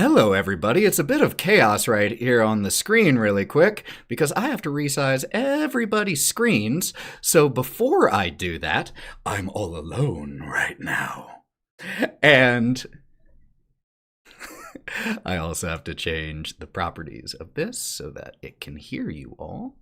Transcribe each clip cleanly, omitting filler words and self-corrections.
Hello, everybody. It's a bit of chaos right here on the screen really quick because I have to resize everybody's screens. So before I do that, I'm all alone right now. And I also have to change the properties of this so that it can hear you all.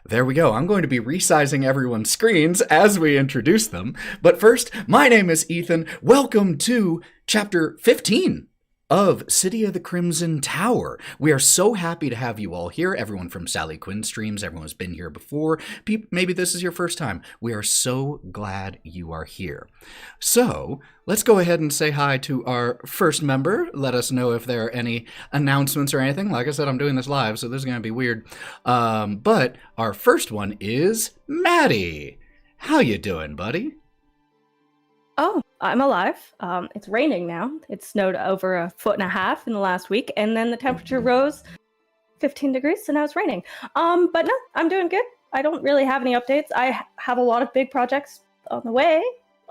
There we go. I'm going to be resizing everyone's screens as we introduce them. But first, my name is Ethan. Welcome to Chapter 15 of City of the Crimson Tower. We are so happy to have you all here. Everyone from Sally Quinn streams, everyone's been here before. Maybe this is your first time. We are so glad you are here. So let's go ahead and say hi to our first member. Let us know if there are any announcements or anything. Like I said, I'm doing this live, so this is going to be weird. But our first one is Matty. How you doing, buddy? Oh, I'm alive. It's raining now. It snowed over 1.5 feet in the last week, and then the temperature rose 15 degrees, so now it's raining. But no, I'm doing good. I don't really have any updates. I have a lot of big projects on the way.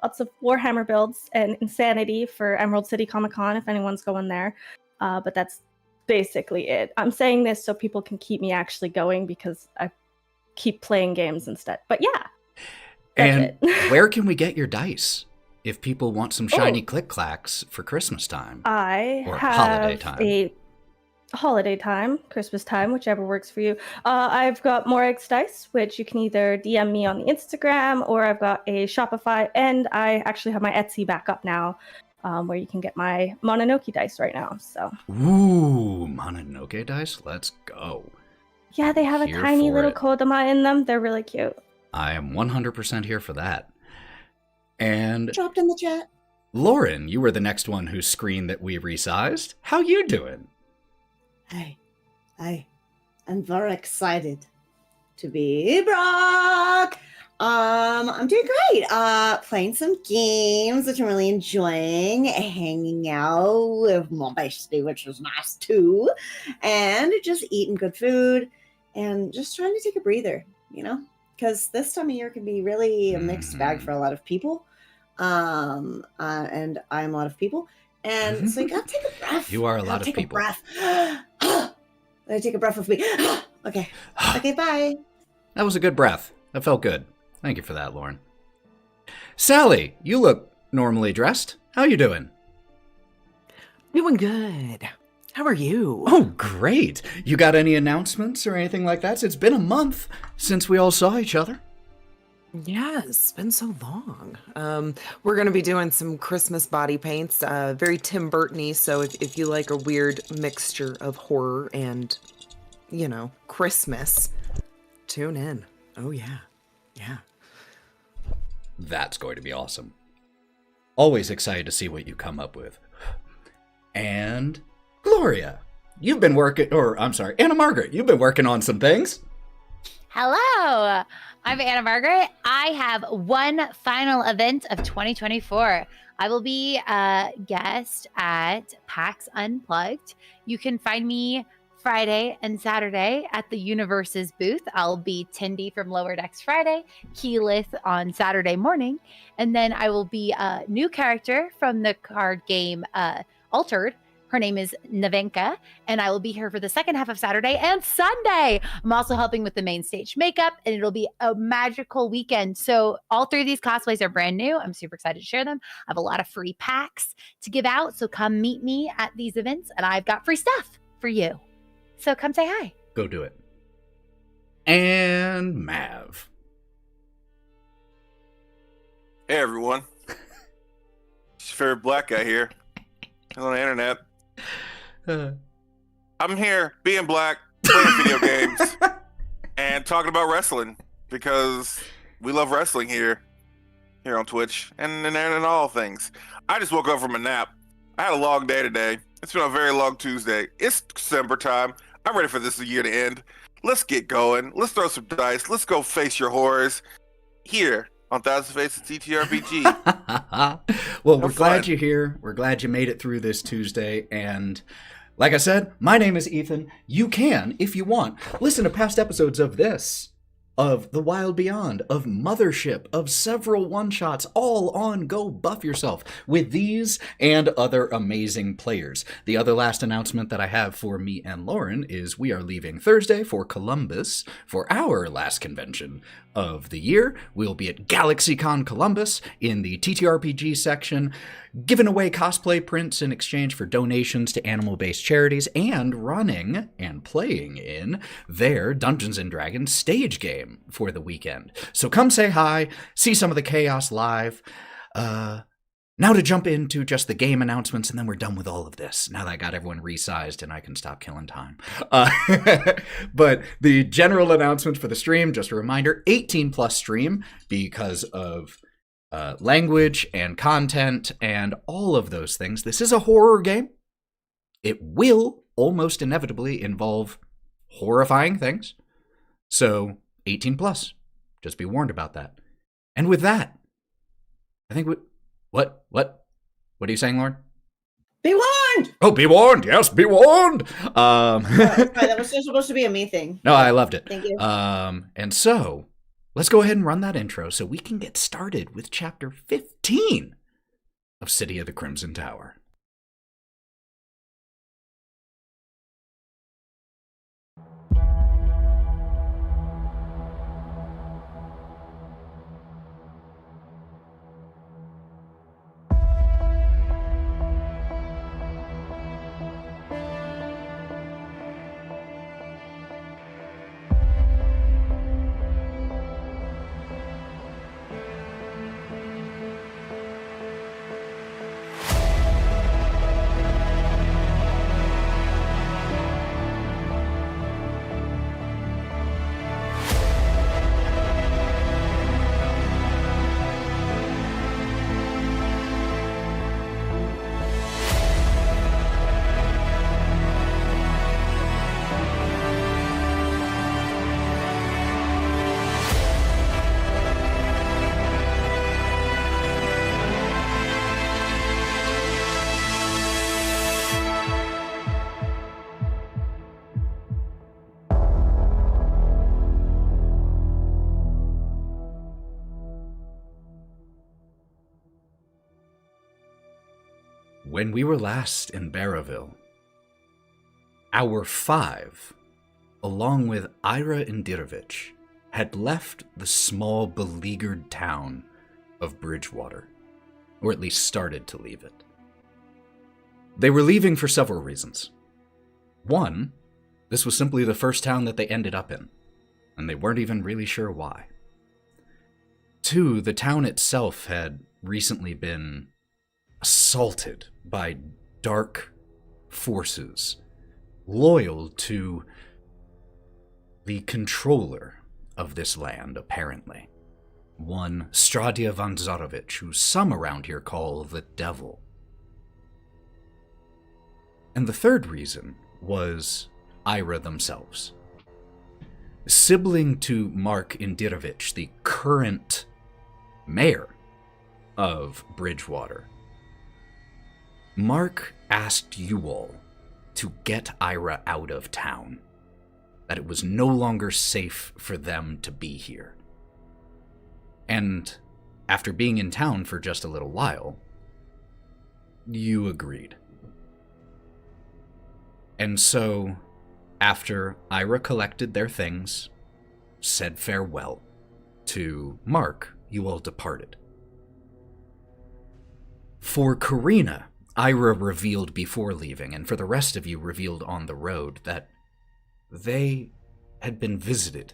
Lots of Warhammer builds and Insanity for Emerald City Comic Con, if anyone's going there. But that's basically it. I'm saying this so people can keep me actually going because I keep playing games instead. But yeah, and where can we get your dice? If people want some shiny click-clacks for Christmas time. I or have holiday time. A holiday time, Christmas time, whichever works for you. I've got More Eggs Dice, which you can either DM me on the Instagram, or I've got a Shopify, and I actually have my Etsy back up now, where you can get my Mononoke dice right now. So. Ooh, Mononoke dice? Let's go. Yeah, they have a tiny little Kodama in them. They're really cute. I am 100% here for that. And dropped in the chat. Lauren, you were the next one whose screen that we resized. How you doing? I'm very excited to be Brawk. I'm doing great. Playing some games, which I'm really enjoying. Hanging out with my bestie, which was nice too. And just eating good food and just trying to take a breather, you know? Because this time of year can be really a mixed bag for a lot of people. And I'm a lot of people. And so you gotta take a breath. You are a lot of people. Take a breath. I take a breath with me. Okay. Okay, bye. That was a good breath. That felt good. Thank you for that, Lauren. Sally, you look normally dressed. How you doing? Doing good. How are you? Oh, great. You got any announcements or anything like that? It's been a month since we all saw each other. Yeah, it's been so long. We're going to be doing some Christmas body paints, very Tim Burton-y, so if you like a weird mixture of horror and, you know, Christmas, tune in. Oh, yeah. Yeah. That's going to be awesome. Always excited to see what you come up with. And Gloria, you've been working, Anna Margaret, you've been working on some things. Hello, I'm Anna Margaret. I have one final event of 2024. I will be a guest at PAX Unplugged. You can find me Friday and Saturday at the Universes booth. I'll be Tindy from Lower Decks Friday, Keyleth on Saturday morning, and then I will be a new character from the card game Altered. Her name is Navenka, and I will be here for the second half of Saturday and Sunday. I'm also helping with the main stage makeup, and it'll be a magical weekend. So all three of these cosplays are brand new. I'm super excited to share them. I have a lot of free packs to give out, so come meet me at these events, and I've got free stuff for you. So come say hi. Go do it. And Mav. Hey, everyone. It's your favorite black guy here on the internet. I'm here being black, playing video games, and talking about wrestling because we love wrestling here on Twitch and all things. I just woke up from a nap. I had a long day today. It's been a very long Tuesday. It's December time. I'm ready for this year to end. Let's get going. Let's throw some dice. Let's go face your horrors here on Thousand Faces TTRPG. Well, we're glad you're here. We're glad you made it through this Tuesday. And like I said, my name is Ethan. You can, if you want, listen to past episodes of this of The Wild Beyond, of Mothership, of several one-shots, all on Go Buff Yourself, with these and other amazing players. The other last announcement that I have for me and Lauren is we are leaving Thursday for Columbus for our last convention of the year. We'll be at GalaxyCon Columbus in the TTRPG section, giving away cosplay prints in exchange for donations to animal-based charities, and running and playing in their Dungeons & Dragons stage game for the weekend. So come say hi, see some of the chaos live. Now to jump into just the game announcements, and then we're done with all of this, now that I got everyone resized and I can stop killing time. But the general announcement for the stream, just a reminder, 18+ stream because of language and content and all of those things. This is a horror game. It will almost inevitably involve horrifying things. So 18+. Just be warned about that. And with that, I think what are you saying, Lauren? Be warned! Oh, be warned! Yes, be warned! Sorry, that was just supposed to be a me thing. No, I loved it. Thank you. And so, let's go ahead and run that intro so we can get started with Chapter 15 of City of the Crimson Tower. When we were last in Barraville, our 5, along with Ira and Dirovich, had left the small, beleaguered town of Bridgewater, or at least started to leave it. They were leaving for several reasons. One, this was simply the first town that they ended up in, and they weren't even really sure why. 2, the town itself had recently been assaulted by dark forces loyal to the controller of this land, apparently. One Stradia von Zarovich, who some around here call the Devil. And the third reason was Ira themselves. Sibling to Mark Indirovich, the current mayor of Bridgewater, Mark asked you all to get Ira out of town, that it was no longer safe for them to be here. And after being in town for just a little while, you agreed. And so, after Ira collected their things, said farewell to Mark, you all departed. For Karina, Ira revealed before leaving, and for the rest of you revealed on the road, that they had been visited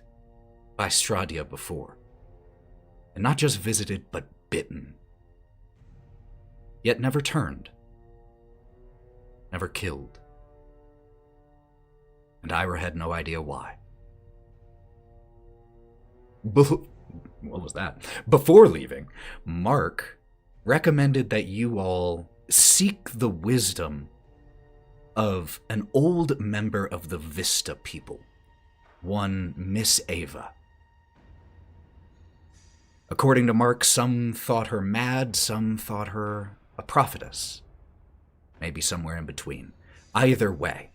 by Stradia before. And not just visited, but bitten. Yet never turned. Never killed. And Ira had no idea why. What was that? Before leaving, Mark recommended that you all seek the wisdom of an old member of the Vista people, one Miss Ava. According to Mark, some thought her mad, some thought her a prophetess. Maybe somewhere in between. Either way,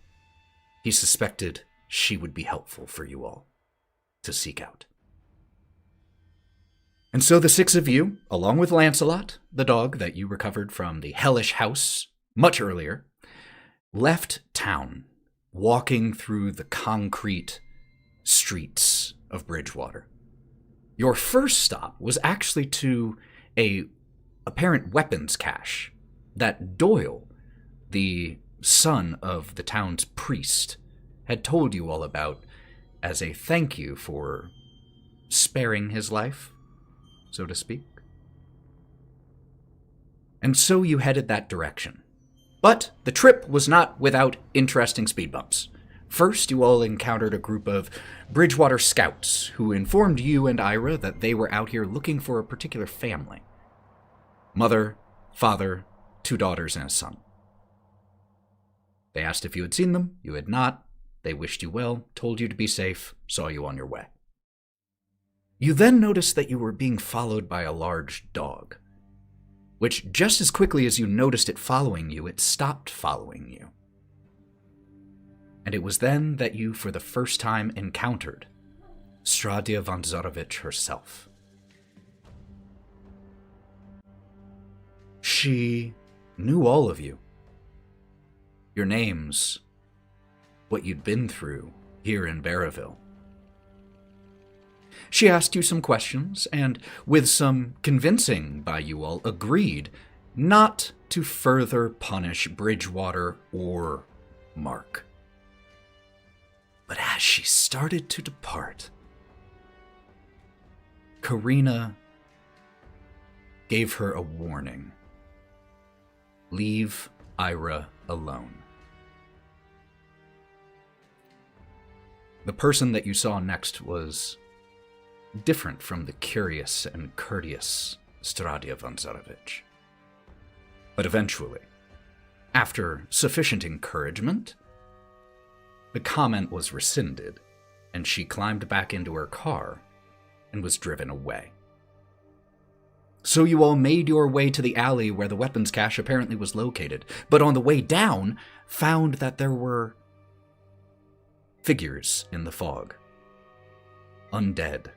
he suspected she would be helpful for you all to seek out. And so the six of you, along with Lancelot, the dog that you recovered from the hellish house much earlier, left town, walking through the concrete streets of Bridgewater. Your first stop was actually to a apparent weapons cache that Doyle, the son of the town's priest, had told you all about as a thank you for sparing his life, so to speak. And so you headed that direction. But the trip was not without interesting speed bumps. First, you all encountered a group of Bridgewater scouts who informed you and Ira that they were out here looking for a particular family. Mother, father, 2 daughters, and a son. They asked if you had seen them. You had not. They wished you well, told you to be safe, saw you on your way. You then noticed that you were being followed by a large dog, which just as quickly as you noticed it following you, it stopped following you. And it was then that you, for the first time, encountered Stradia von Zarovich herself. She knew all of you. Your names, what you'd been through here in Barraville. She asked you some questions, and with some convincing by you all, agreed not to further punish Bridgewater or Mark. But as she started to depart, Karina gave her a warning. Leave Ira alone. The person that you saw next was different from the curious and courteous Stradia von Zarovich. But eventually, after sufficient encouragement, the comment was rescinded, and she climbed back into her car and was driven away. So you all made your way to the alley where the weapons cache apparently was located, but on the way down, found that there were figures in the fog. Undead,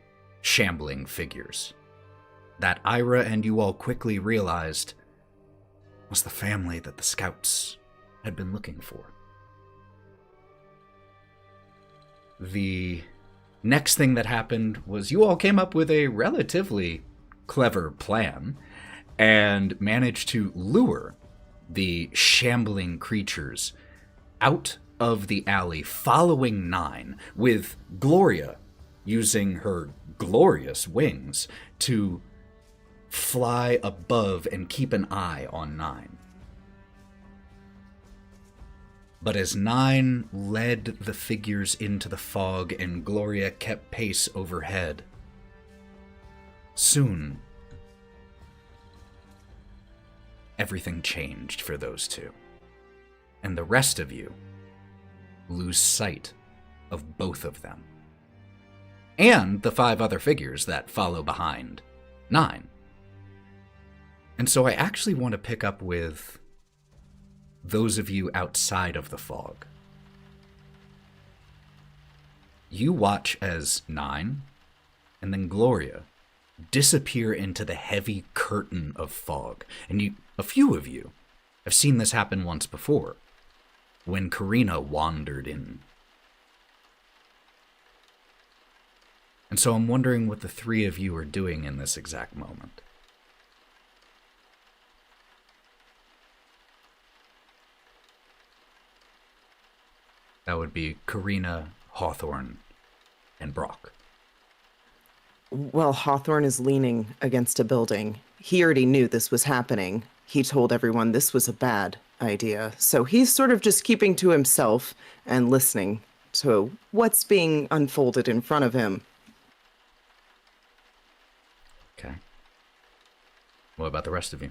shambling figures. That Ira and you all quickly realized was the family that the scouts had been looking for. The next thing that happened was you all came up with a relatively clever plan and managed to lure the shambling creatures out of the alley, following Nyne, with Gloria using her glorious wings to fly above and keep an eye on Nyne. But as Nyne led the figures into the fog and Gloria kept pace overhead, soon everything changed for those two. And the rest of you lose sight of both of them. And the 5 other figures that follow behind Nyne. And so I actually want to pick up with those of you outside of the fog. You watch as Nyne and then Gloria disappear into the heavy curtain of fog. And a few of you have seen this happen once before, when Karina wandered in. And so I'm wondering what the 3 of you are doing in this exact moment. That would be Karina, Hawthorne, and Brawk. Well, Hawthorne is leaning against a building. He already knew this was happening. He told everyone this was a bad idea. So he's sort of just keeping to himself and listening to what's being unfolded in front of him. Okay. What about the rest of you?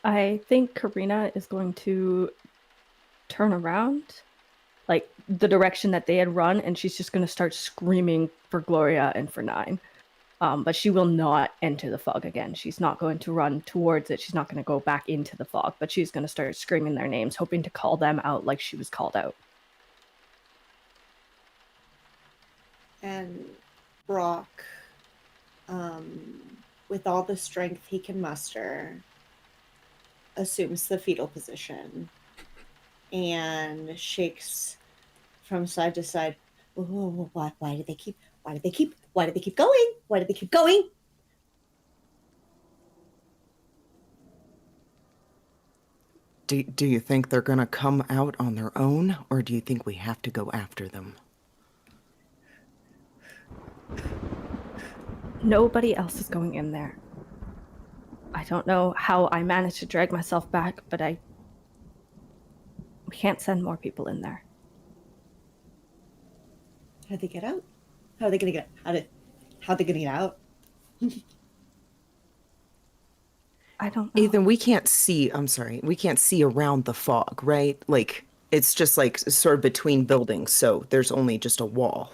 I think Karina is going to turn around, like the direction that they had run, and she's just going to start screaming for Gloria and for Nyne. But she will not enter the fog again. She's not going to run towards it. She's not going to go back into the fog, but she's going to start screaming their names, hoping to call them out like she was called out. And Brawk, with all the strength he can muster, assumes the fetal position and shakes from side to side. Why do they keep going? Why do they keep going? Do you think they're gonna come out on their own, or do you think we have to go after them? Nobody else is going in there. I don't know how I managed to drag myself back, but we can't send more people in there. How'd they get out? How are they gonna get how are they gonna get out? I don't know. Ethan, we can't see around the fog, right? Like, it's just like sort of between buildings, so there's only just a wall.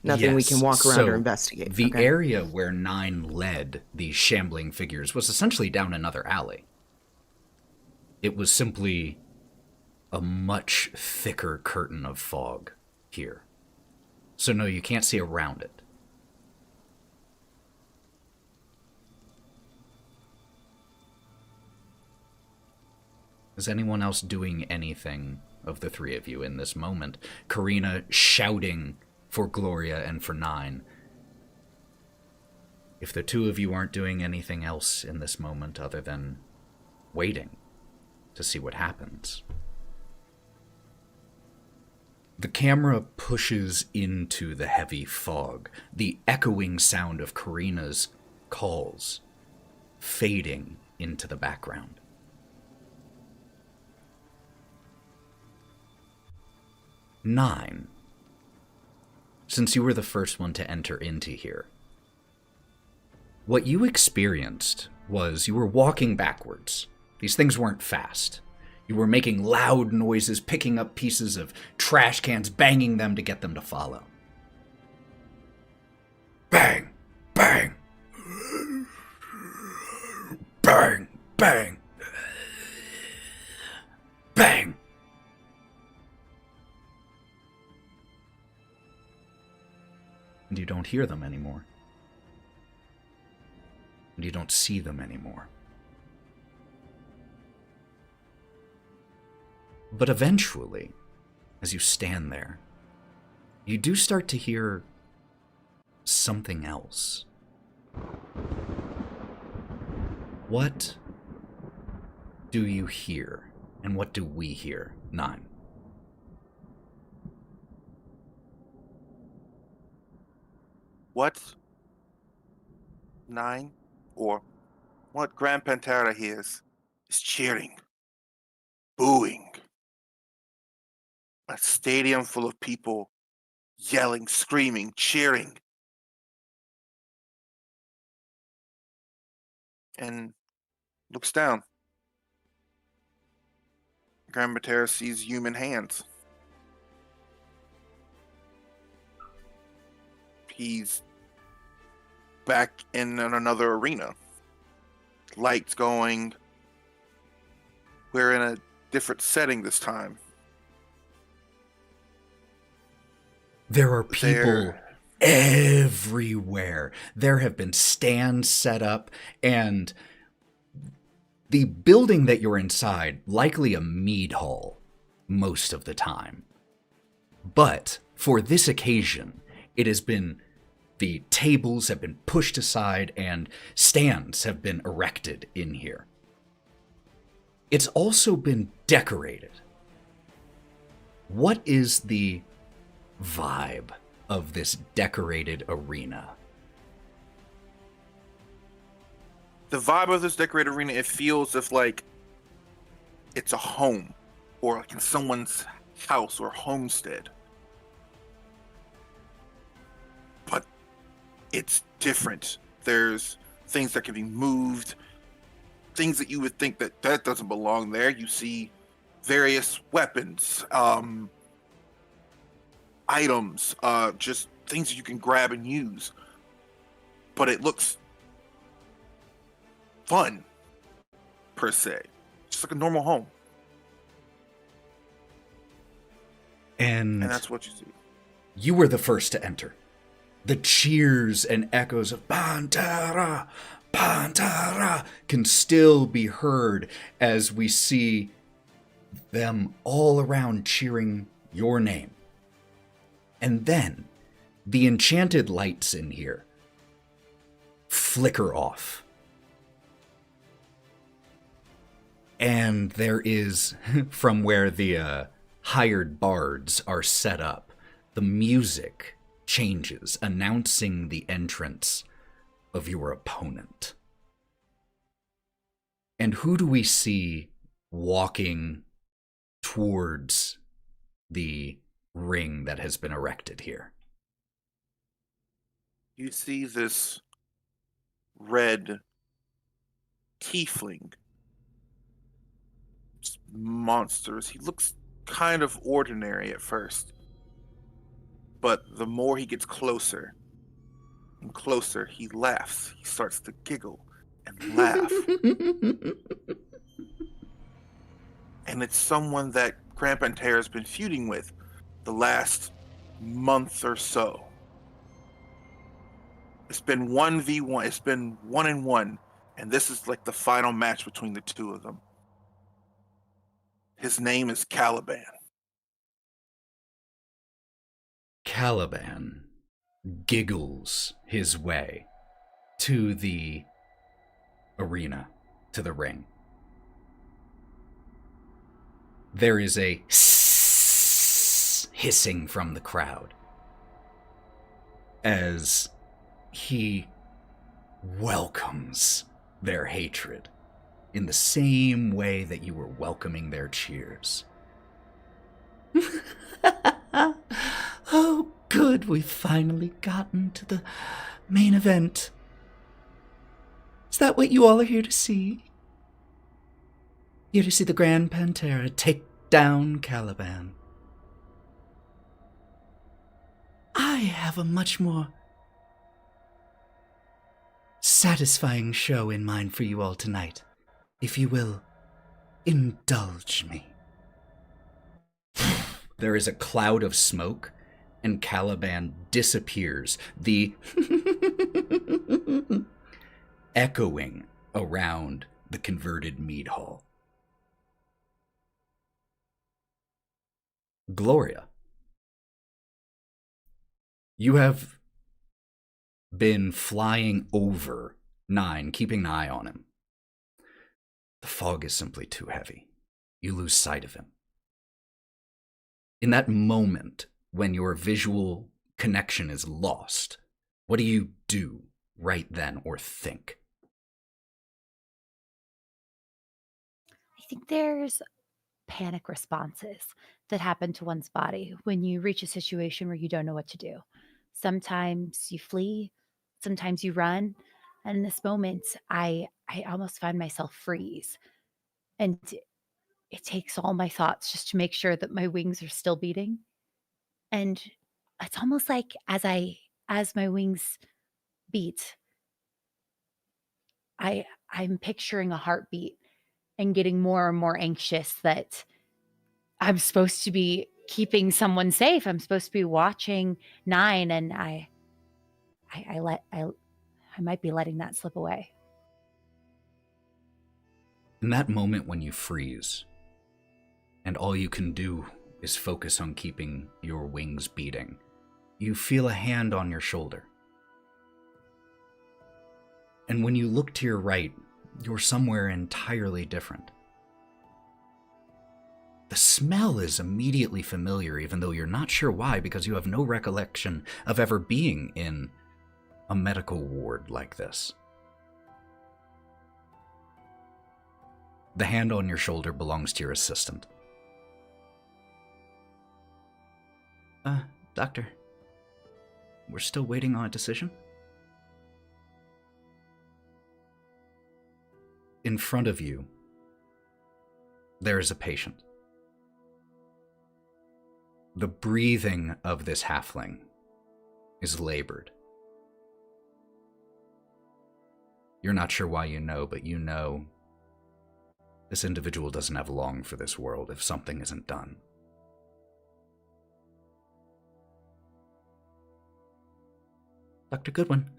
Nothing we can walk around or investigate. The area where Nyne led these shambling figures was essentially down another alley. It was simply a much thicker curtain of fog here. So no, you can't see around it. Is anyone else doing anything of the three of you in this moment? Karina shouting for Gloria and for Nyne. If the two of you aren't doing anything else in this moment other than waiting to see what happens. The camera pushes into the heavy fog, the echoing sound of Karina's calls fading into the background. Nyne, since you were the first one to enter into here, what you experienced was you were walking backwards. These things weren't fast. You were making loud noises, picking up pieces of trash cans, banging them to get them to follow. Bang! Bang! Bang! Bang! Bang! And you don't hear them anymore. And you don't see them anymore. But eventually, as you stand there, you do start to hear something else. What do you hear? And what do we hear, Nyne? What Nyne, or what Grand Pantera hears, is cheering, booing. A stadium full of people yelling, screaming, cheering. And looks down. Grand Pantera sees human hands. He's back in another arena. Lights going. We're in a different setting this time. There are people everywhere. There have been stands set up, and the building that you're inside, likely a mead hall most of the time. But for this occasion, it has been, the tables have been pushed aside and stands have been erected in here. It's also been decorated. What is the vibe of this decorated arena? The vibe of this decorated arena, it feels as like it's a home, or like in someone's house or homestead. But it's different. There's things that can be moved, things that you would think that doesn't belong there. You see various weapons, items, just things that you can grab and use. But it looks fun, per se. Just like a normal home. And that's what you see. You were the first to enter. The cheers and echoes of Pantera, Pantera can still be heard as we see them all around cheering your name. And then the enchanted lights in here flicker off. And there is, from where the hired bards are set up, the music changes, announcing the entrance of your opponent. And who do we see walking towards the ring that has been erected here? You see this red tiefling. Monsters. He looks kind of ordinary at first. But the more he gets closer and closer, he laughs. He starts to giggle and laugh. And it's someone that Grand Pantera has been feuding with the last month or so. It's been 1v1. It's been 1-1. And this is like the final match between the two of them. His name is Caliban. Caliban giggles his way to the arena, to the ring. There is a hissing from the crowd as he welcomes their hatred in the same way that you were welcoming their cheers. Oh, good, we've finally gotten to the main event. Is that what you all are here to see? Here to see the Grand Pantera take down Caliban. I have a much more satisfying show in mind for you all tonight, if you will indulge me. There is a cloud of smoke, and Caliban disappears, the echoing around the converted mead hall. Gloria, you have been flying over Nyne, keeping an eye on him. The fog is simply too heavy. You lose sight of him. In that moment, when your visual connection is lost, what do you do right then or think? I think there's panic responses that happen to one's body when you reach a situation where you don't know what to do. Sometimes you flee, sometimes you run. And in this moment, I almost find myself freeze. And it takes all my thoughts just to make sure that my wings are still beating. And it's almost like as my wings beat, I'm picturing a heartbeat and getting more and more anxious that I'm supposed to be keeping someone safe. I'm supposed to be watching Nyne, and I might be letting that slip away. In that moment when you freeze, and all you can do is focus on keeping your wings beating, you feel a hand on your shoulder. And when you look to your right, you're somewhere entirely different. The smell is immediately familiar, even though you're not sure why, because you have no recollection of ever being in a medical ward like this. The hand on your shoulder belongs to your assistant. Doctor, we're still waiting on a decision? In front of you, there is a patient. The breathing of this halfling is labored. You're not sure why you know, but you know this individual doesn't have long for this world if something isn't done. Dr. Goodwin.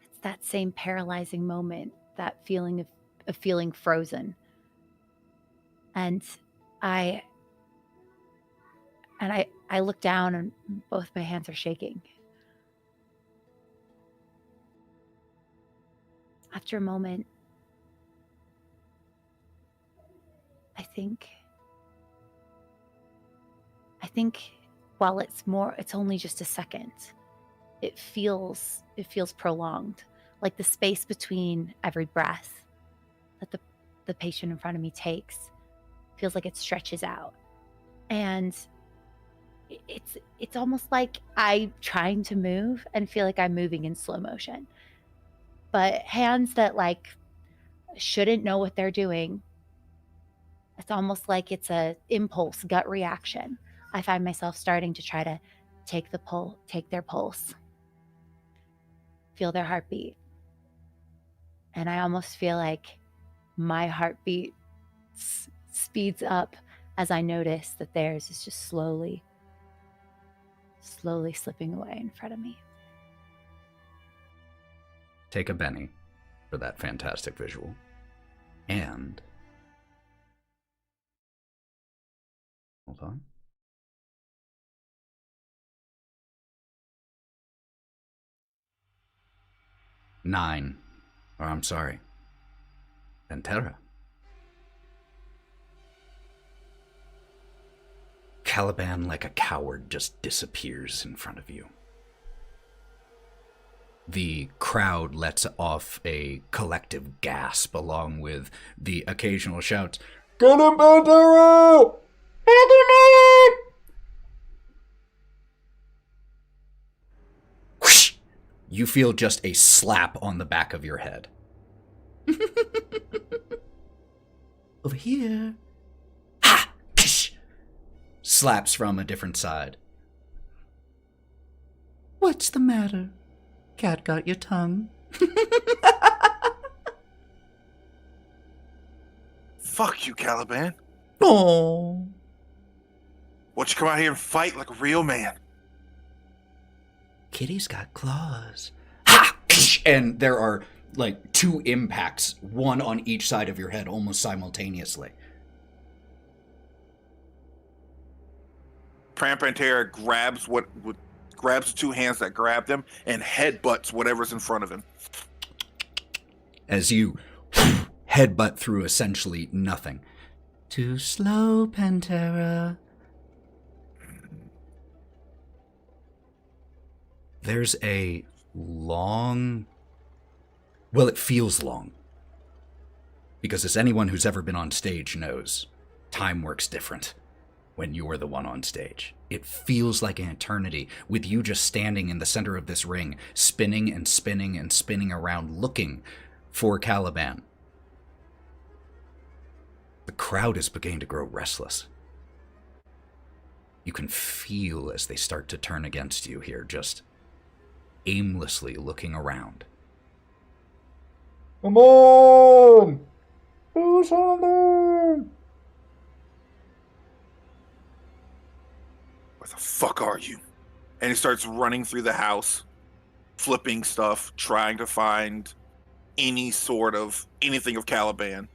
It's that same paralyzing moment, that feeling of feeling frozen. And I look down and both my hands are shaking. After a moment, I think while it's only just a second, it feels prolonged, like the space between every breath that the patient in front of me takes feels like it stretches out. And it's almost like I'm trying to move and feel like I'm moving in slow motion. But hands that like shouldn't know what they're doing, it's almost like it's a impulse, gut reaction. I find myself starting to try to take their pulse, feel their heartbeat. And I almost feel like my heartbeat speeds up as I notice that theirs is just slowly slipping away in front of me. Take a Benny for that fantastic visual. And hold on. Nyne. Or I'm sorry. Pantera. Caliban, like a coward, just disappears in front of you. The crowd lets off a collective gasp along with the occasional shouts, "Get him, Pantera! Get him!" Whoosh! You feel just a slap on the back of your head. Over here. Ha! Kish! Slaps from a different side. What's the matter? Cat got your tongue? Fuck you, Caliban. Oh. Why don't you come out here and fight like a real man? Kitty's got claws. Ha! And there are like two impacts, one on each side of your head almost simultaneously. Pantera grabs the two hands that grabbed him and headbutts whatever's in front of him. As you headbutt through essentially nothing. Too slow, Pantera. There's a long... Well, it feels long. Because as anyone who's ever been on stage knows, time works different when you're the one on stage. It feels like an eternity with you just standing in the center of this ring, spinning and spinning and spinning around, looking for Caliban. The crowd is beginning to grow restless. You can feel as they start to turn against you here, just aimlessly looking around. Come on! Do something! Where the fuck are you? And he starts running through the house, flipping stuff, trying to find anything of Caliban.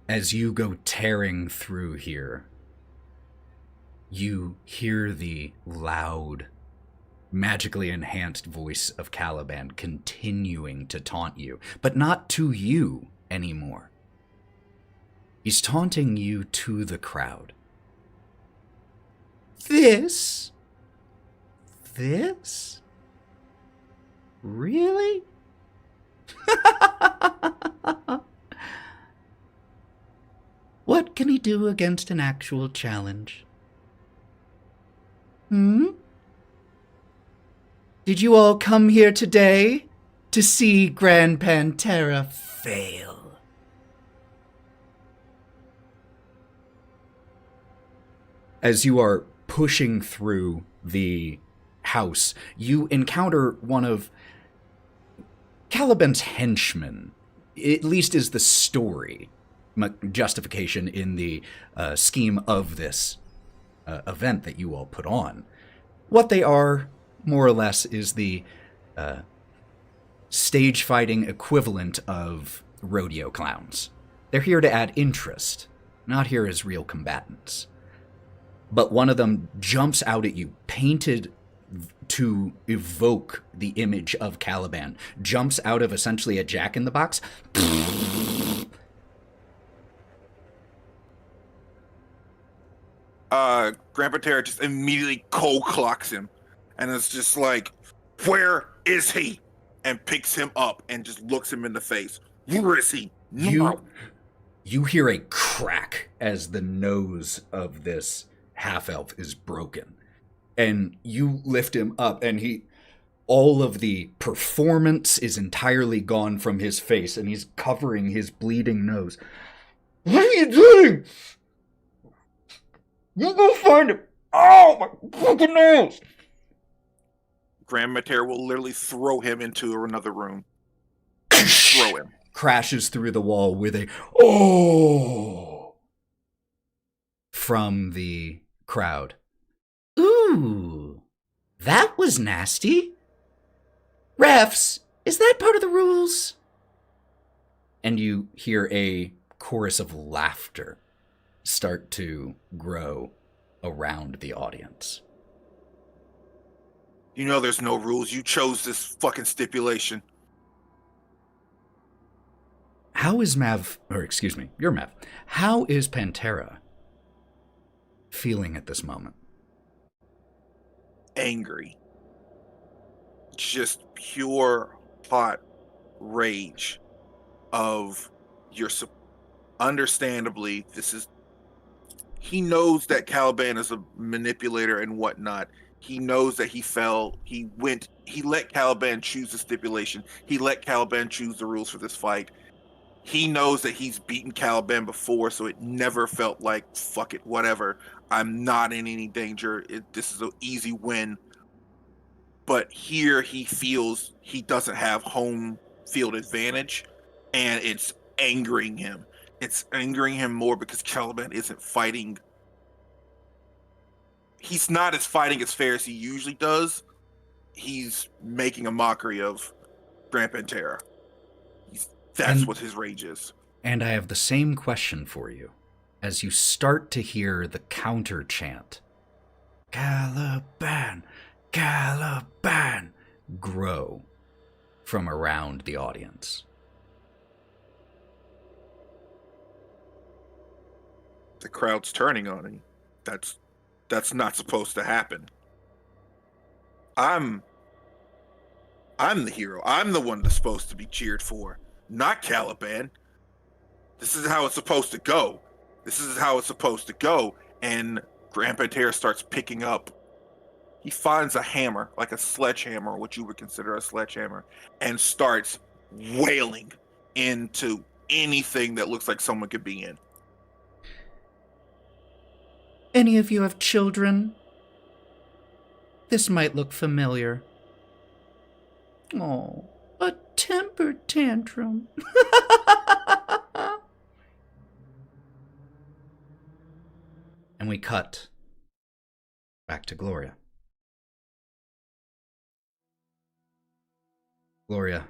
As you go tearing through here, you hear the loud, magically enhanced voice of Caliban continuing to taunt you, but not to you anymore. He's taunting you to the crowd. This? Really? What can he do against an actual challenge? Did you all come here today to see Grand Pantera fail? As you are pushing through the house, you encounter one of Caliban's henchmen at least is the story justification in the scheme of this event that you all put on. What they are, more or less, is the stage fighting equivalent of rodeo clowns. They're here to add interest, not here as real combatants. But one of them jumps out at you, painted to evoke the image of Caliban, jumps out of essentially a jack-in-the-box. Grandpa Terra just immediately cold clocks him, and it's just like, "Where is he?" And picks him up and just looks him in the face. "Where is he?" You hear a crack as the nose of this half-elf is broken. And you lift him up, and all of the performance is entirely gone from his face, and he's covering his bleeding nose. "What are you doing? You go find him. Oh, my broken nose!" Grandma Terra will literally throw him into another room. Throw him. Crashes through the wall with a "oh" from the crowd. "Ooh, that was nasty. Refs, is that part of the rules?" And you hear a chorus of laughter start to grow around the audience. You know there's no rules. You chose this fucking stipulation. How is you're Mav. How is Pantera feeling at this moment? Angry. Just pure hot rage of understandably, he knows that Caliban is a manipulator and whatnot. He knows that he let Caliban choose the stipulation. He let Caliban choose the rules for this fight. He knows that he's beaten Caliban before, so it never felt like, fuck it, whatever. I'm not in any danger. This is an easy win. But here he feels he doesn't have home field advantage, and it's angering him. It's angering him more because Caliban isn't fighting. He's not fighting as fair as he usually does. He's making a mockery of Grandpa Terra. That's what his rage is. And I have the same question for you. As you start to hear the counter chant, "Caliban, Caliban," grow from around the audience. The crowd's turning on him. That's not supposed to happen. I'm the hero. I'm the one that's supposed to be cheered for, not Caliban. This is how it's supposed to go. This is how it's supposed to go. And Grandpa Terra starts picking up. He finds a hammer, like a sledgehammer, what you would consider a sledgehammer, and starts wailing into anything that looks like someone could be in. Any of you have children? This might look familiar. Oh, a temper tantrum. And we cut back to Gloria. Gloria.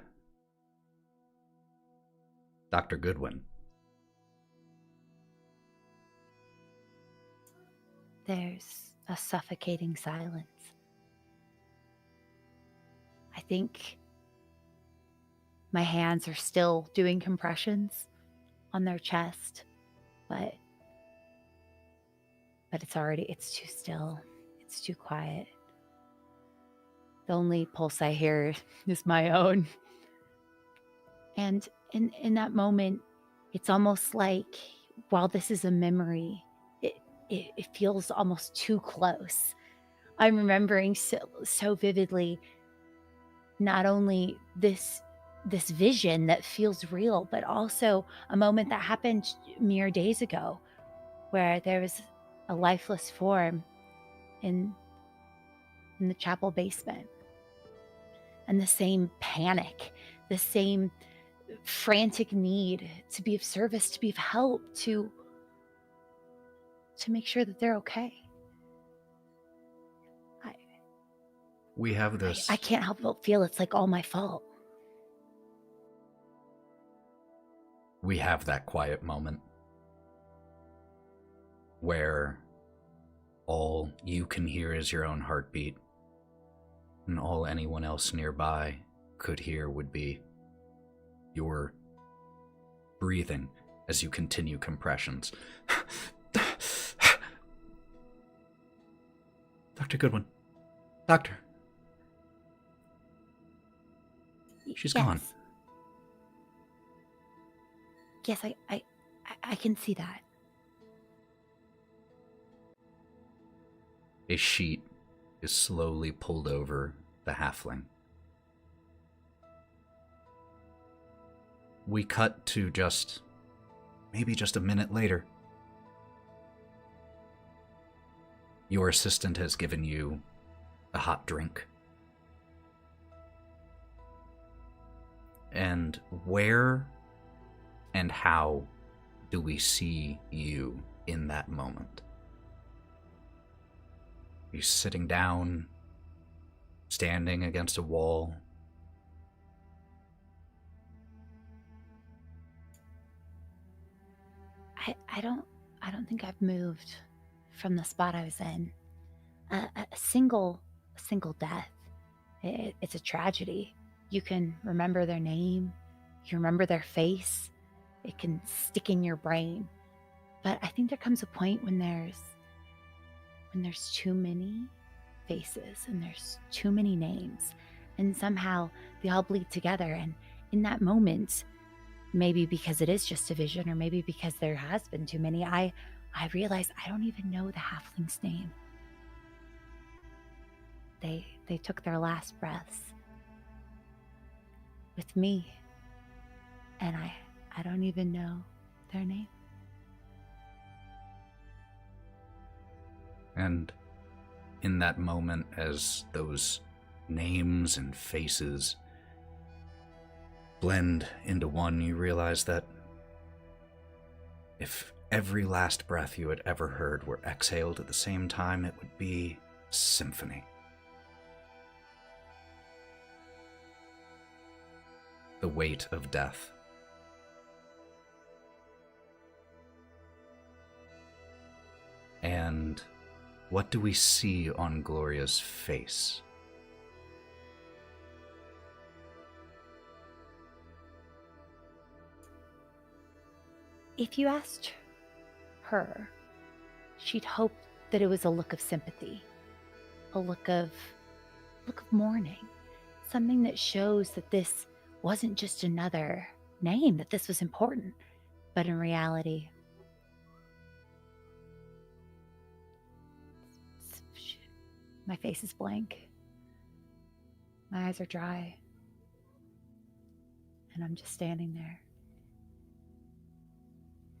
Dr. Goodwin. There's a suffocating silence. I think my hands are still doing compressions on their chest, but it's too still. It's too quiet. The only pulse I hear is my own. And in that moment, it's almost like, while this is a memory, it feels almost too close. I'm remembering so vividly not only this vision that feels real, but also a moment that happened mere days ago, where there was a lifeless form in the chapel basement, and the same panic, the same frantic need to be of service, to be of help, to make sure that they're okay. We have this. I can't help but feel it's like all my fault. We have that quiet moment where all you can hear is your own heartbeat, and all anyone else nearby could hear would be your breathing as you continue compressions. Dr. Goodwin. Doctor. She's gone. Yes, I can see that. A sheet is slowly pulled over the halfling. We cut to maybe just a minute later. Your assistant has given you a hot drink. And where and how do we see you in that moment? Are you sitting down, standing against a wall? I don't think I've moved from the spot I was in. A single death. It's a tragedy. You can remember their name, you remember their face, it can stick in your brain. But I think there comes a point when there's too many faces and there's too many names, and somehow they all bleed together. And in that moment, maybe because it is just a vision, or maybe because there has been too many, I realize I don't even know the halfling's name. They took their last breaths with me, and I don't even know their name. And in that moment, as those names and faces blend into one, you realize that if every last breath you had ever heard were exhaled at the same time, it would be a symphony. The weight of death. And what do we see on Gloria's face? If you asked her, she'd hope that it was a look of sympathy, a look of mourning, something that shows that this wasn't just another name, that this was important. But in reality, my face is blank. My eyes are dry. And I'm just standing there.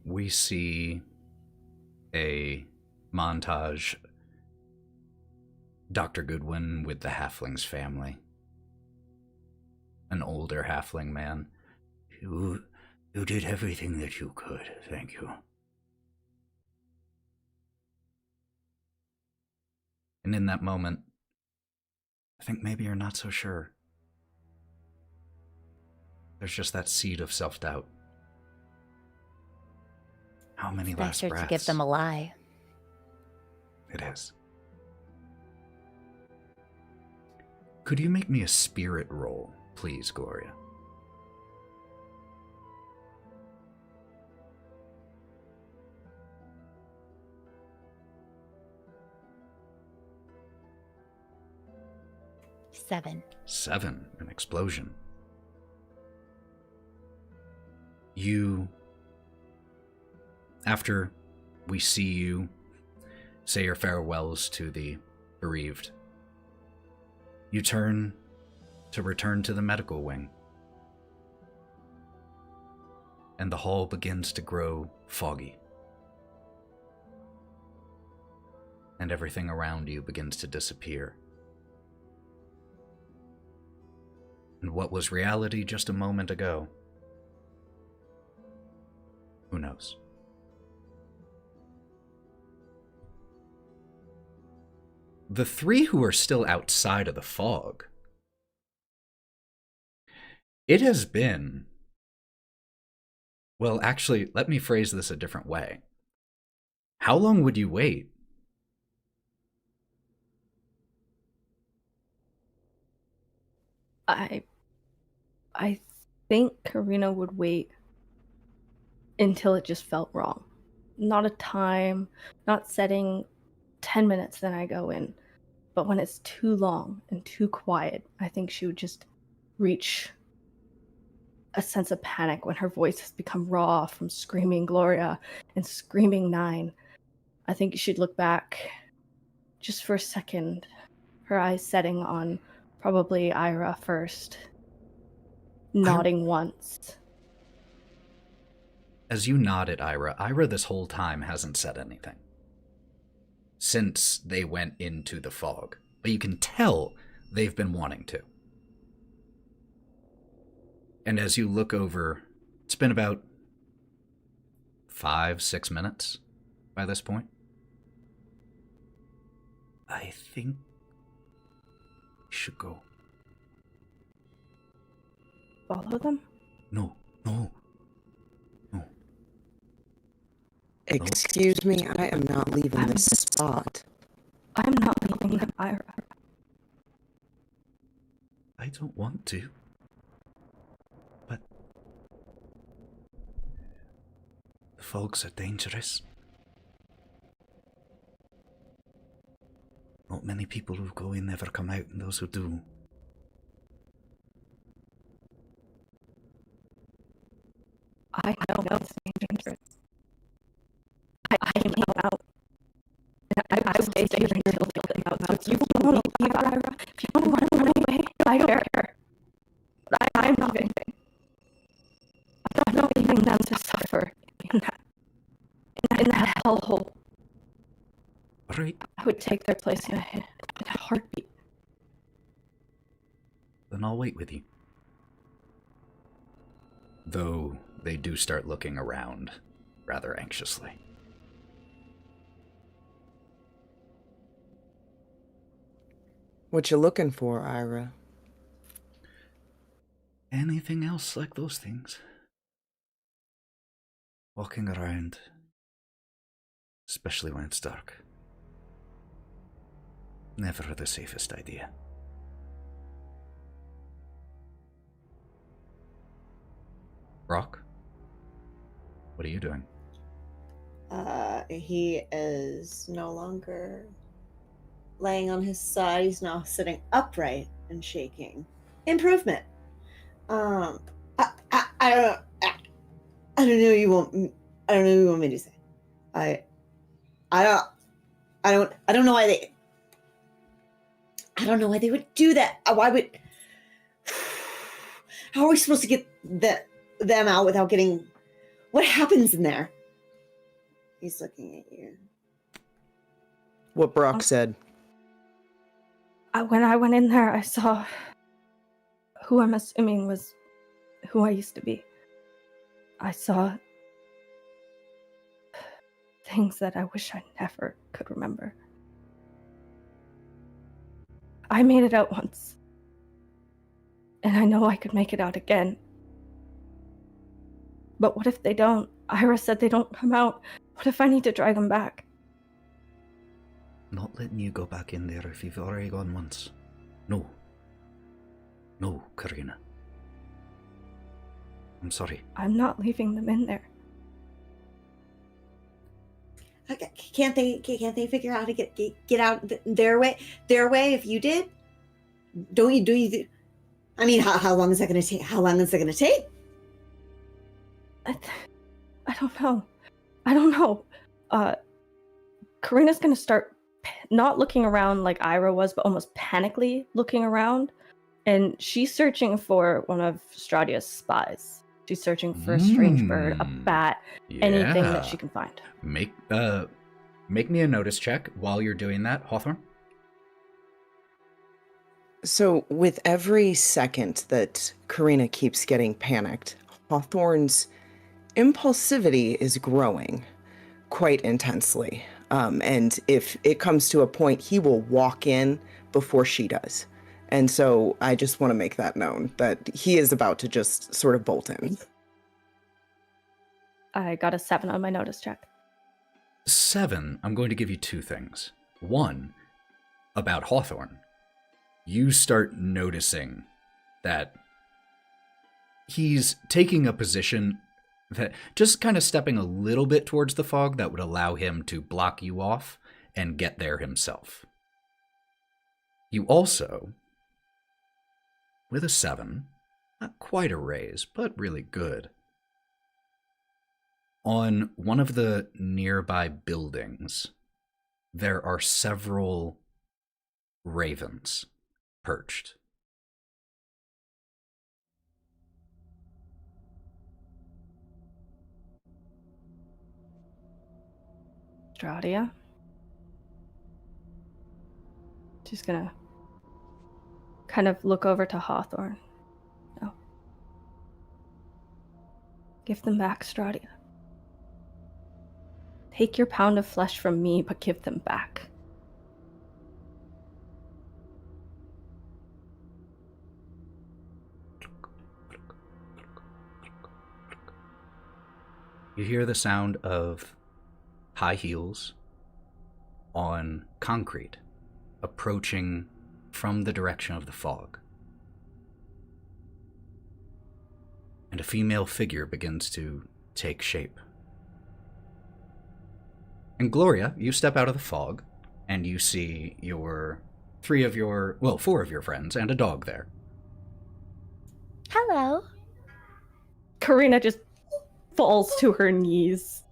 We see a montage. Dr. Goodwin with the halfling's family. An older halfling man. You did everything that you could. Thank you. And in that moment, I think maybe you're not so sure. There's just that seed of self-doubt. How many It's last nicer breaths? to give them a lie. It is. Could you make me a spirit roll, please, Gloria? Seven. An explosion. You, after we see you say your farewells to the bereaved, you turn to return to the medical wing. And the hall begins to grow foggy. And everything around you begins to disappear. And what was reality just a moment ago Who knows? The three who are still outside of the fog, it has been... Well, actually, let me phrase this a different way. How long would you wait? I think Karina would wait until it just felt wrong. Not a time, not setting 10 minutes, then I go in. But when it's too long and too quiet, I think she would just reach a sense of panic when her voice has become raw from screaming Gloria and screaming Nyne. I think she'd look back just for a second, her eyes setting on probably Ira first, nodding once. As you nod at Ira this whole time hasn't said anything. Since they went into the fog. But you can tell they've been wanting to. And as you look over, it's been about 5-6 minutes by this point. I think we should go. Follow them? No. Excuse me, I am not leaving this spot. I'm not leaving them, Ira. I don't want to. But the fogs are dangerous. Not many people who go in ever come out, and those who do. I know it's dangerous. I came out. And I stayed here until they came out. So if you want to leave, Ira, if you want to run away, I don't care. But I'm not leaving. I'm not leaving them to suffer in that hellhole. Right. I would take their place in a heartbeat. Then I'll wait with you. Though they do start looking around rather anxiously. What you looking for, Ira? Anything else like those things? Walking around, especially when it's dark. Never the safest idea. Brawk? What are you doing? He is no longer laying on his side. He's now sitting upright and shaking. Improvement. I don't know. You want? I don't know. What you want me to say? I don't know why they. I don't know why they would do that. Why would? How are we supposed to get them out without getting? What happens in there? He's looking at you. What Brawk said. When I went in there, I saw who I'm assuming was who I used to be. I saw things that I wish I never could remember. I made it out once. And I know I could make it out again. But what if they don't? Ira said they don't come out. What if I need to drag them back? Not letting you go back in there if you've already gone once. No. No, Karina. I'm sorry. I'm not leaving them in there. Okay, can't they figure out how to get out their way? Their way, if you did, don't you? I mean, how long is that going to take? How long is that going to take? I don't know. Karina's going to start not looking around like Ira was, but almost panically looking around, and she's searching for one of Stradia's spies. She's searching for a strange bird, a bat, anything that she can find. Make me a notice check while you're doing that, Hawthorne. So with every second that Karina keeps getting panicked, Hawthorne's impulsivity is growing quite intensely. And if it comes to a point, he will walk in before she does. And so I just want to make that known that he is about to just sort of bolt in. I got a 7 on my notice check. 7, I'm going to give you 2 things. One, about Hawthorne. You start noticing that he's taking a position that just kind of stepping a little bit towards the fog that would allow him to block you off and get there himself. You also, with a 7, not quite a raise, but really good, on one of the nearby buildings, there are several ravens perched. Stradia. She's gonna kind of look over to Hawthorne. No. Give them back, Stradia. Take your pound of flesh from me, but give them back. You hear the sound of high heels on concrete approaching from the direction of the fog. And a female figure begins to take shape. And Gloria, you step out of the fog, and you see four of your friends and a dog there. Hello. Karina just falls to her knees,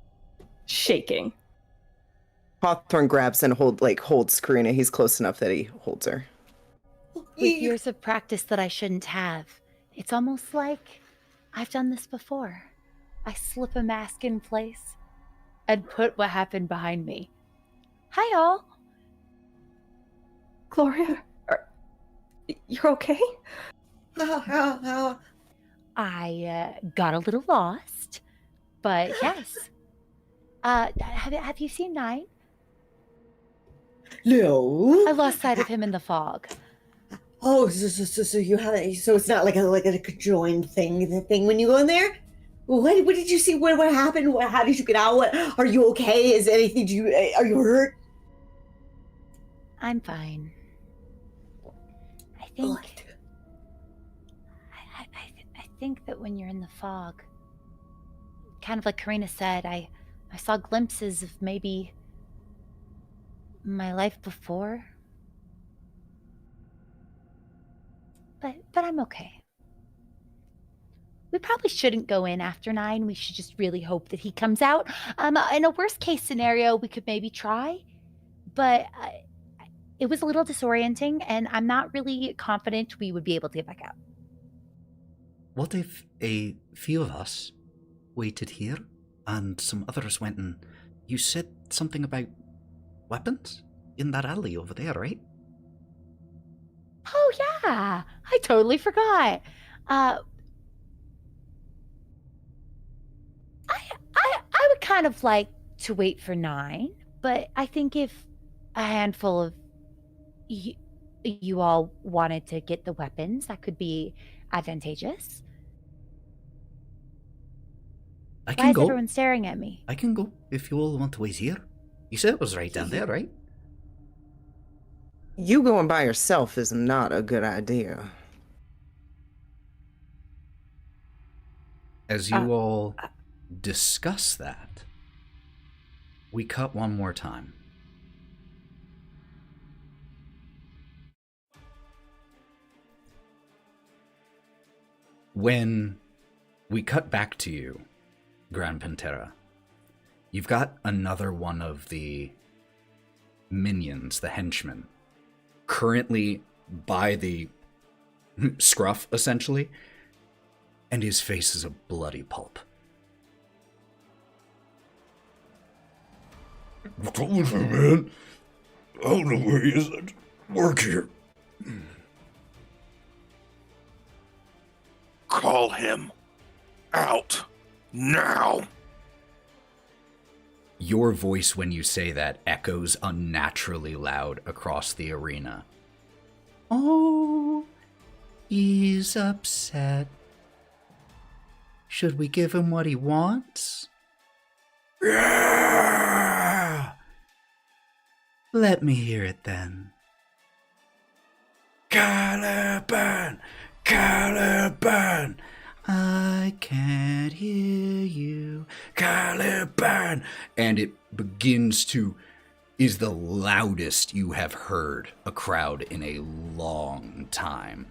shaking. Hawthorne grabs and holds Karina. He's close enough that he holds her. With years of practice that I shouldn't have, it's almost like I've done this before. I slip a mask in place and put what happened behind me. Hi, all. Gloria, you're okay? I got a little lost, but yes. Have you seen Nyne? No. I lost sight of him in the fog. Oh, so you have so it's not like a conjoined thing. The thing when you go in there. What did you see? What happened? How did you get out? Are you okay? Is anything? Are you hurt? I'm fine. I think. I think that when you're in the fog, kind of like Karina said, I saw glimpses of maybe my life before. But I'm okay. We probably shouldn't go in after Nyne. We should just really hope that he comes out. In a worst case scenario, we could maybe try. But it was a little disorienting, and I'm not really confident we would be able to get back out. What if a few of us waited here and some others went and you said something about weapons in that alley over there, right? Oh, yeah. I totally forgot. I would kind of like to wait for Nyne, but I think if a handful of you all wanted to get the weapons, that could be advantageous. Why is everyone staring at me? I can go if you all want to wait here. You said it was right down there, right? You going by yourself is not a good idea. As you all discuss that, we cut one more time. When we cut back to you, Grand Pantera, you've got another one of the minions, the henchmen, currently by the scruff, essentially, and his face is a bloody pulp. I told you, man. I don't know where he is. I work here. Call him out. Now! Your voice, when you say that, echoes unnaturally loud across the arena. Oh, he's upset. Should we give him what he wants? Yeah! Let me hear it then. Caliban! Caliban! I can't hear you, Caliban! And it is the loudest you have heard a crowd in a long time.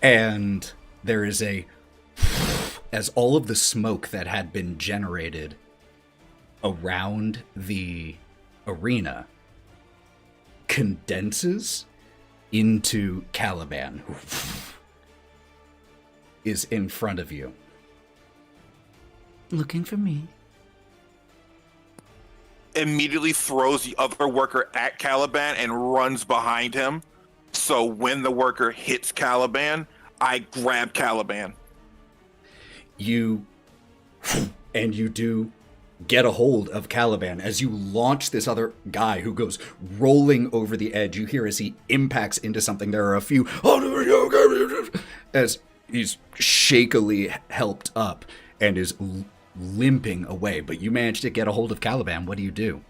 And there is as all of the smoke that had been generated around the arena condenses into Caliban, who is in front of you. Looking for me. Immediately throws the other worker at Caliban and runs behind him. So when the worker hits Caliban, I grab Caliban. You do get a hold of Caliban as you launch this other guy who goes rolling over the edge. You hear as he impacts into something. There are a few as he's shakily helped up and is limping away. But you manage to get a hold of Caliban. What do you do?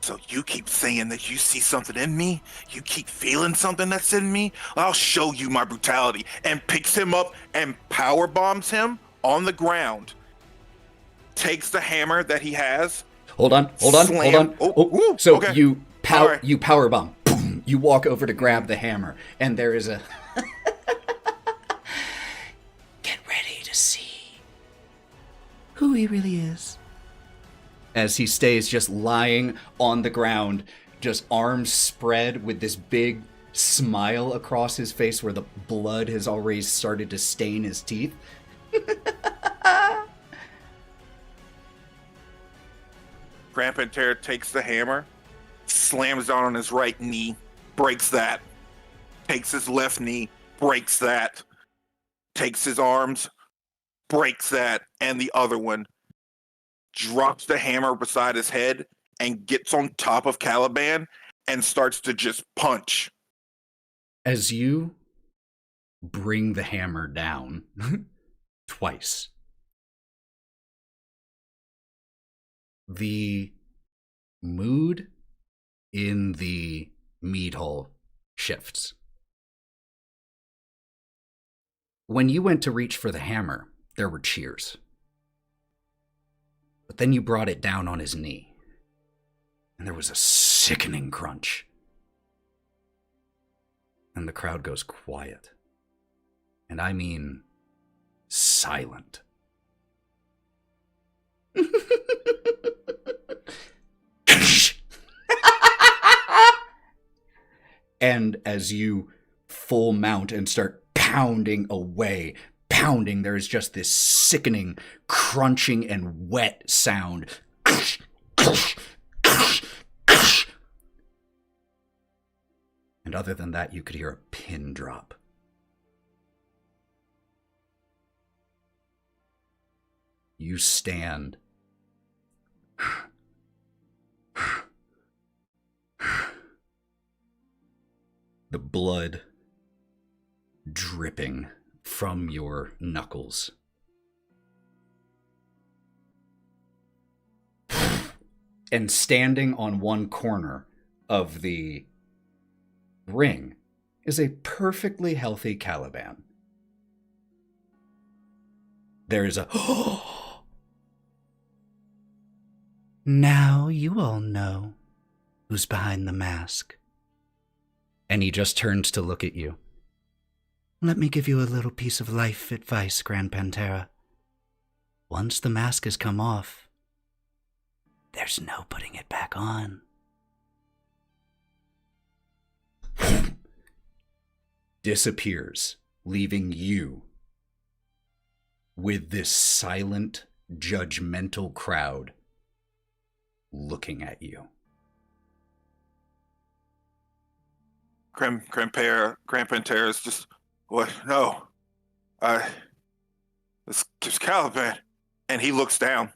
So you keep saying that you see something in me? You keep feeling something that's in me? I'll show you my brutality. And picks him up and power bombs him on the ground. Takes the hammer that he has. Hold on. Oh, so okay. you Right. you power bomb. Boom. You walk over to grab the hammer, and there is a get ready to see who he really is. As he stays just lying on the ground, just arms spread with this big smile across his face where the blood has already started to stain his teeth. Grand Pantera takes the hammer, slams down on his right knee, breaks that. Takes his left knee, breaks that. Takes his arms, breaks that, and the other one. Drops the hammer beside his head and gets on top of Caliban and starts to just punch. As you bring the hammer down twice, the mood in the mead hall shifts. When you went to reach for the hammer, there were cheers. But then you brought it down on his knee, and there was a sickening crunch. And the crowd goes quiet. And I mean silent. And as you full mount and start pounding away, there is just this sickening, crunching, and wet sound. And other than that, you could hear a pin drop. You stand. The blood dripping from your knuckles. And standing on one corner of the ring is a perfectly healthy Caliban. There is a now you all know who's behind the mask. And he just turns to look at you. Let me give you a little piece of life advice, Grand Pantera. Once the mask has come off, there's no putting it back on. Disappears, leaving you with this silent, judgmental crowd looking at you. Grand Pantera is just, what? No. This Caliban. And he looks down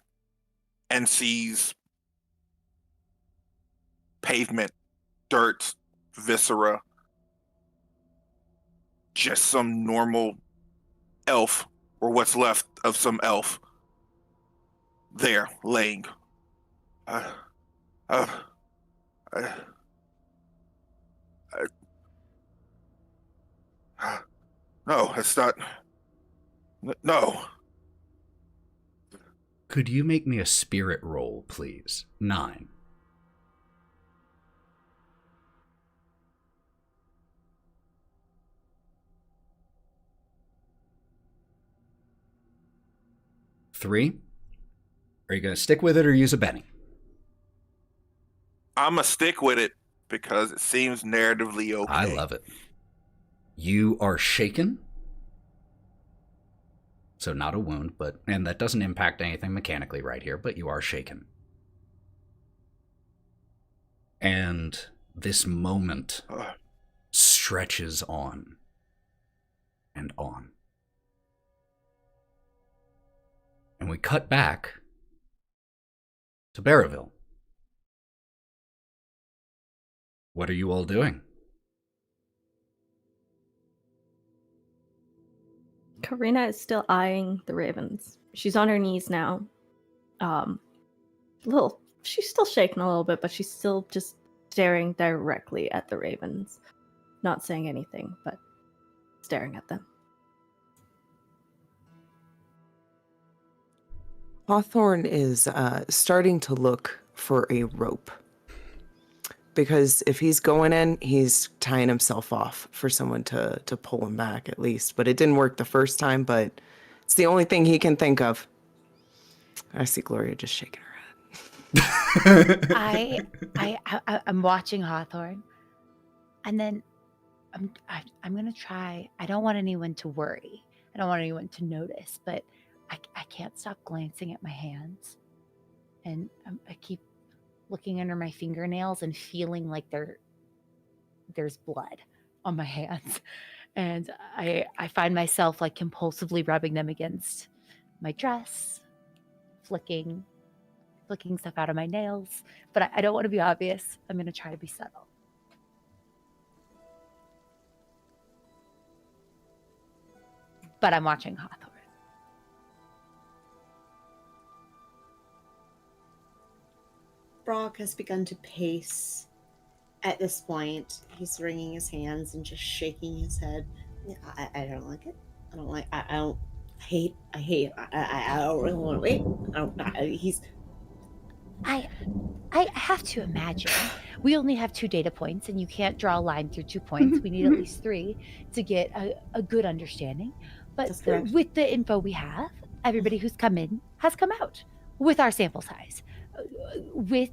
and sees pavement, dirt, viscera, just some normal elf, or what's left of some elf, there, laying. No, it's not. No. Could you make me a spirit roll, please? 9. Three. Are you going to stick with it or use a Benny? I'm going to stick with it because it seems narratively okay. I love it. You are shaken. So not a wound, and that doesn't impact anything mechanically right here, but you are shaken. And this moment stretches on and on. And we cut back to Barraville. What are you all doing? Karina is still eyeing the ravens. She's on her knees now. She's still shaking a little bit, but she's still just staring directly at the ravens. Not saying anything, but staring at them. Hawthorne is starting to look for a rope. Because if he's going in, he's tying himself off for someone to pull him back at least. But it didn't work the first time, but it's the only thing he can think of. I see Gloria just shaking her head. I'm watching Hawthorne, and then I'm gonna try. I don't want anyone to worry. I don't want anyone to notice, but I can't stop glancing at my hands, and I keep looking under my fingernails and feeling like there's blood on my hands. And I find myself like compulsively rubbing them against my dress, flicking stuff out of my nails. But I don't want to be obvious. I'm going to try to be subtle. But I'm watching Hawthorne. Brawk has begun to pace. At this point, he's wringing his hands and just shaking his head. I don't like it. I don't really want to wait. I have to imagine we only have 2 data points, and you can't draw a line through 2 points. We need at least 3 to get a good understanding. But with the info we have, everybody who's come in has come out with our sample size. When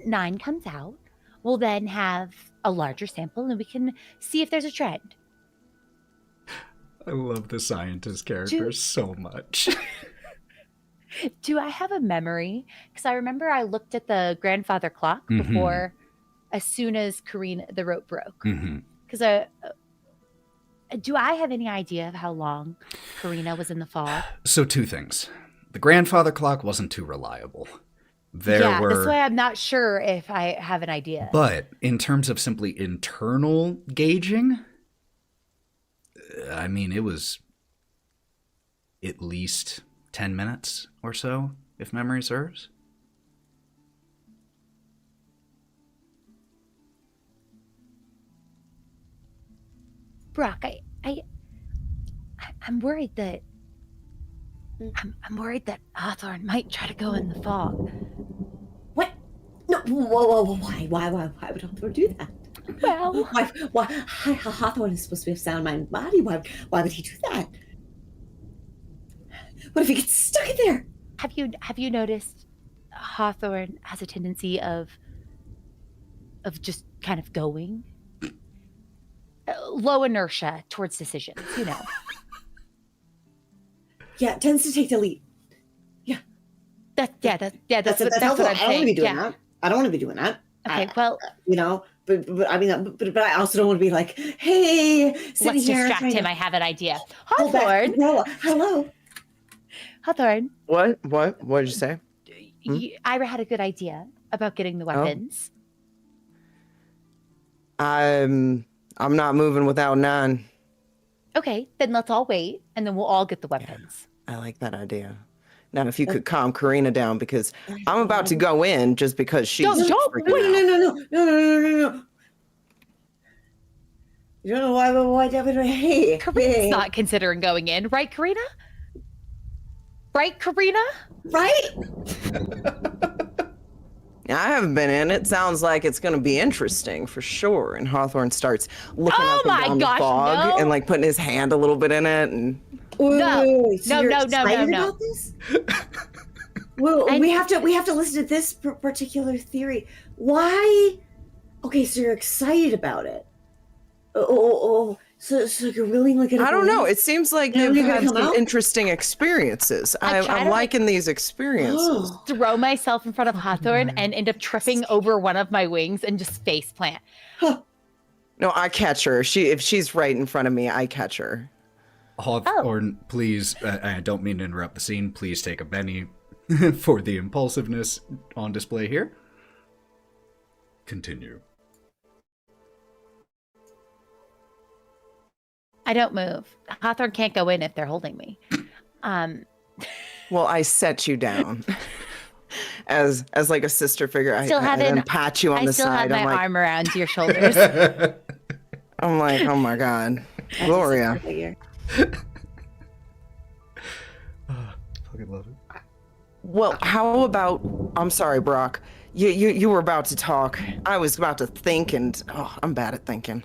Nyne comes out, we'll then have a larger sample and we can see if there's a trend. I love the scientist characters so much. Do I have a memory? Because I remember I looked at the grandfather clock before, as soon as Karina, the rope broke. Because do I have any idea of how long Karina was in the fog? So 2 things. The grandfather clock wasn't too reliable. That's why I'm not sure if I have an idea. But in terms of simply internal gauging, I mean, it was at least 10 minutes or so, if memory serves. Brawk, I'm worried that I'm worried that Hawthorne might try to go in the fog. What? No, whoa, why would Hawthorne do that? Well, why? Hawthorne is supposed to be of sound mind and body. Why would he do that? What if he gets stuck in there? Have you noticed Hawthorne has a tendency of just kind of going low inertia towards decisions, you know? Yeah, it tends to take the lead. Yeah. That's what I'm saying. I don't want to be doing that. I don't want to be doing that. Okay, well, but I mean, but I also don't want to be like, hey, sitting Let's here distract trying him. to I have an idea. pull back Hawthorne. umbrella. Hello. Hawthorne. What? What did you say? Ira had a good idea about getting the weapons. I'm not moving without Nyne. Okay, then let's all wait, and then we'll all get the weapons. I like that idea. Now, if you could calm Karina down, because I'm about to go in just because she's Don't freaking wait. out. No. You don't know why that would hey. Karina's not considering going in, right, Karina? Right, Karina? Right? I haven't been in. It sounds like it's going to be interesting for sure. And Hawthorne starts looking Oh up my and down gosh, the fog no. and like putting his hand a little bit in it. And Wait. So you're No. excited about this? Well, we have to listen to this particular theory. Why? Okay, so you're excited about it. So you're willingly gonna. I don't know. It seems like Now they've you're gonna had come some out? interesting experiences. I try I'm to, liking these experiences. Throw myself in front of Hawthorne and end up tripping over one of my wings and just face plant. No, I catch her. If she's right in front of me, I catch her. Hawthorne, please, I don't mean to interrupt the scene. Please take a Benny for the impulsiveness on display here. Continue. I don't move. Hawthorne can't go in if they're holding me. Well, I set you down as like a sister figure. I then pat you on the still side. have my arm around your shoulders. I'm like, oh my god, Gloria. Fucking love it. Well, how about? I'm sorry, Brawk. You were about to talk. I was about to think, and I'm bad at thinking.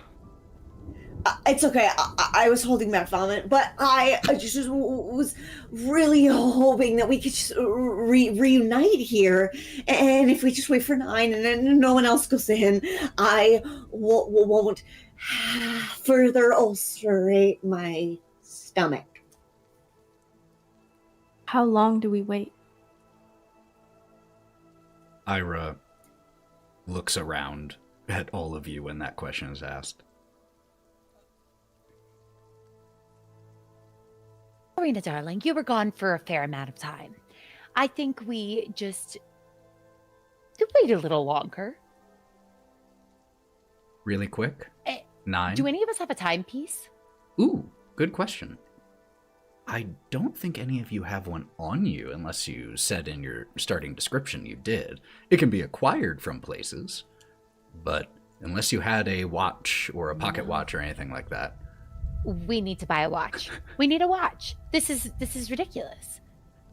It's okay. I was holding back vomit, but I just was really hoping that we could just reunite here. And if we just wait for Nyne and then no one else goes in, I won't further ulcerate my stomach. How long do we wait? Ira looks around at all of you when that question is asked. Karina, darling, you were gone for a fair amount of time. I think we just could wait a little longer. Really quick? 9? Do any of us have a timepiece? Ooh, good question. I don't think any of you have one on you unless you said in your starting description you did. It can be acquired from places, but unless you had a watch or a pocket watch or anything like that. We need to buy a watch. We need a watch. This is ridiculous.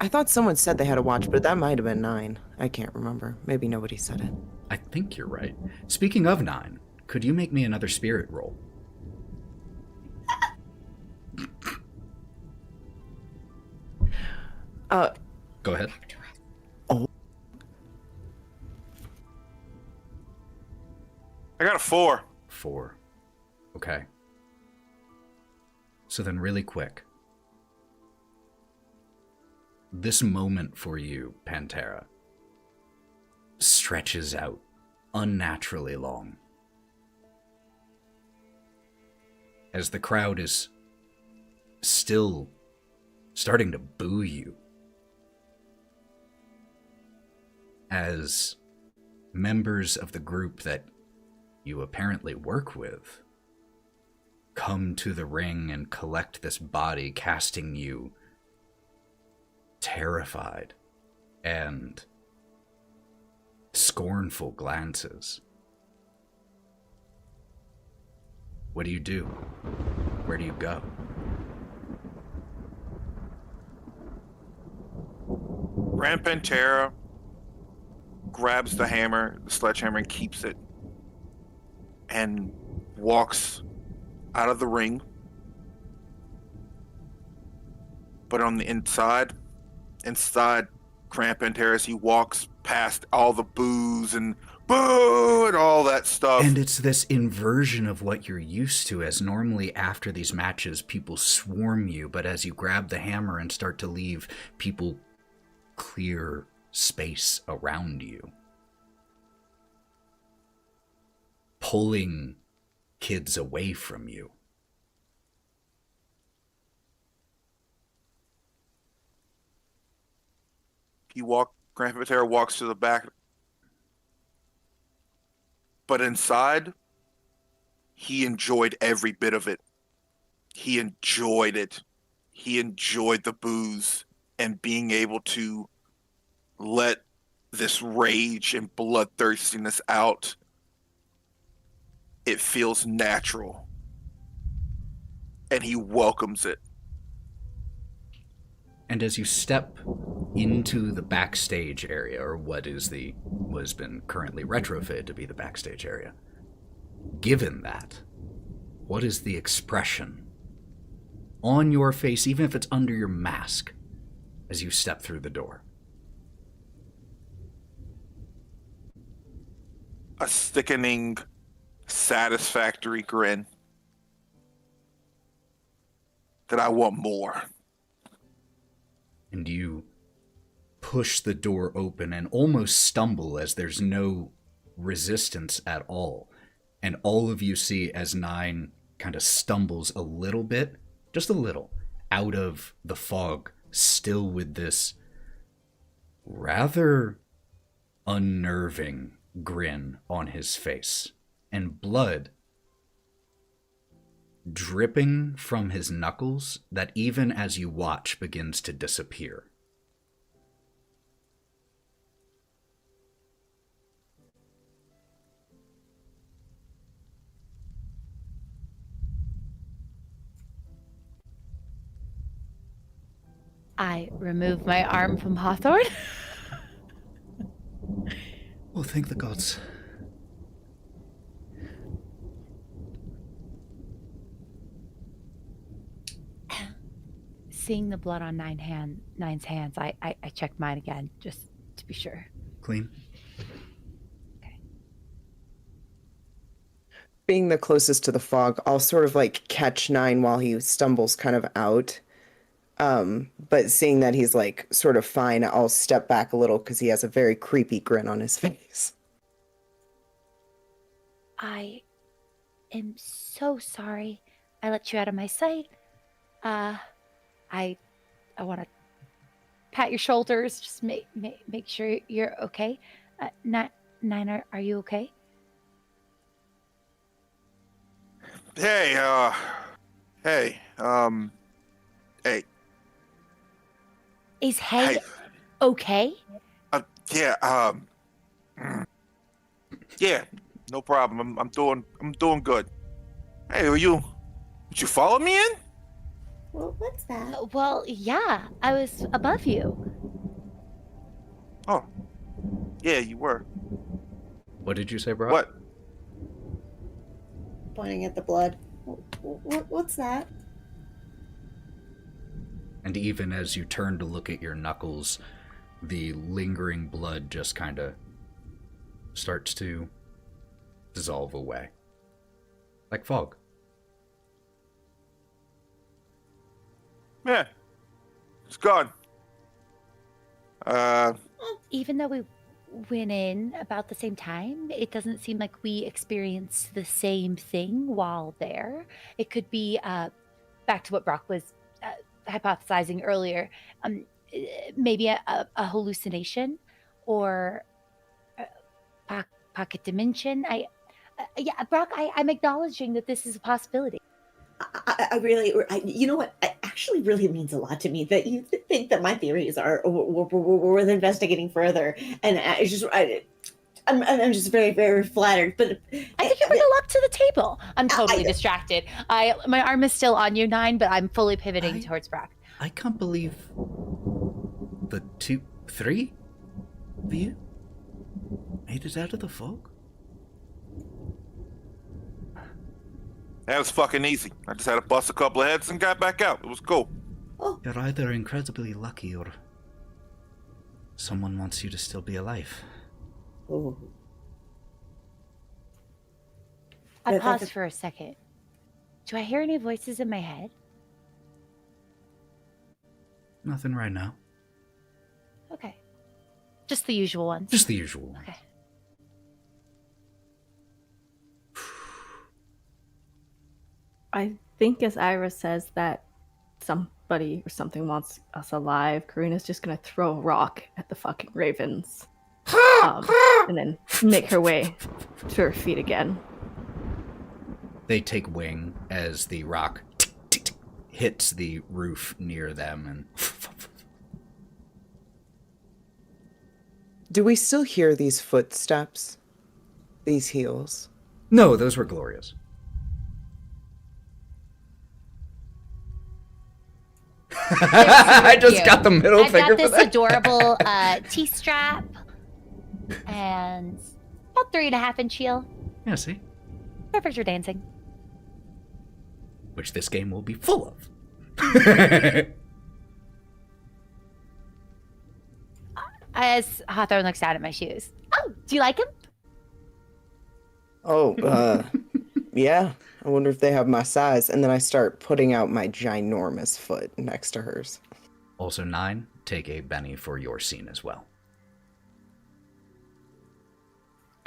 I thought someone said they had a watch, but that might have been Nyne. I can't remember. Maybe nobody said it. I think you're right. Speaking of Nyne, could you make me another spirit roll? Go ahead. I got a 4. 4. Okay. So then really quick. This moment for you, Pantera, stretches out unnaturally long. As the crowd is still starting to boo you. As members of the group that you apparently work with come to the ring and collect this body, casting you terrified and scornful glances. What do you do? Where do you go? Rampant Terra grabs the hammer, the sledgehammer, and keeps it, and walks out of the ring. But on the inside Rampant Terra, he walks past all the boos and boo and all that stuff. And it's this inversion of what you're used to, as normally after these matches people swarm you, but as you grab the hammer and start to leave, people clear space around you. pulling kids away from you. Grandpa Matera walks to the back. But inside, he enjoyed every bit of it. He enjoyed it. He enjoyed the booze and being able to let this rage and bloodthirstiness out. It feels natural. And he welcomes it. And as you step into the backstage area, or what has been currently retrofitted to be the backstage area, given that, what is the expression on your face, even if it's under your mask, as you step through the door? A sickening, satisfactory grin that I want more. And you push the door open and almost stumble as there's no resistance at all. And all of you see as Nyne kind of stumbles a little bit, just a little, out of the fog, still with this rather unnerving grin on his face, and blood dripping from his knuckles that even as you watch begins to disappear. I remove my arm from Hawthorne. Oh, thank the gods. Seeing the blood on Nyne's hands, I checked mine again, just to be sure. Clean? Okay. Being the closest to the fog, I'll sort of like catch Nyne while he stumbles kind of out. But seeing that he's like sort of fine, I'll step back a little because he has a very creepy grin on his face. I am so sorry I let you out of my sight. I want to pat your shoulders, just make sure you're okay. Nyne, are you okay? Hey. Is Hay okay? Yeah. Yeah. No problem. I'm doing good. Hey, did you follow me in? Well, what's that? Well, yeah, I was above you. Oh. Yeah, you were. What did you say, bro? What? Pointing at the blood. What's that? And even as you turn to look at your knuckles, the lingering blood just kind of starts to dissolve away. Like fog. Yeah. It's gone. Even though we went in about the same time, it doesn't seem like we experienced the same thing while there. It could be back to what Brawk was hypothesizing earlier, maybe a hallucination or pocket dimension. Brawk, I'm acknowledging that this is a possibility. I really, you know what? It actually really means a lot to me that you think that my theories are worth investigating further, and I'm just very, very flattered. But I think you bring a lot to the table. I'm totally distracted. My arm is still on you, Nyne, but I'm fully pivoting towards Brawk. I can't believe the 3 of you made it out of the fog. That was fucking easy. I just had to bust a couple of heads and got back out. It was cool. You're either incredibly lucky or someone wants you to still be alive. Oh. I paused for a second. Do I hear any voices in my head? Nothing right now. Okay. Just the usual ones. Just the usual. Okay. I think as Ira says that somebody or something wants us alive, Karina's just gonna throw a rock at the fucking ravens. And then make her way to her feet again. They take wing as the rock hits the roof near them and... Do we still hear these footsteps? These heels? No, those were Gloria's. I just got the middle I've finger got this for that. adorable T-strap and about 3.5-inch heel. Yeah, see? Perfect for dancing. Which this game will be full of. As Hawthorne looks down at my shoes. Oh, do you like him? Oh, yeah. I wonder if they have my size. And then I start putting out my ginormous foot next to hers. Also, Nyne, take a Benny for your scene as well.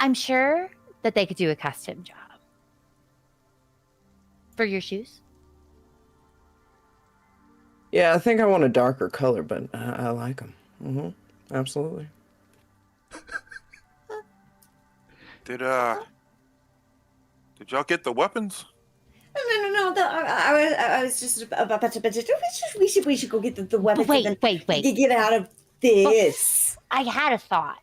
I'm sure that they could do a custom job. For your shoes? Yeah, I think I want a darker color, but I like them. Mm-hmm. Absolutely. Did y'all get the weapons? No. I was just about to. We should go get the weapons. Wait. Get out of this. I had a thought.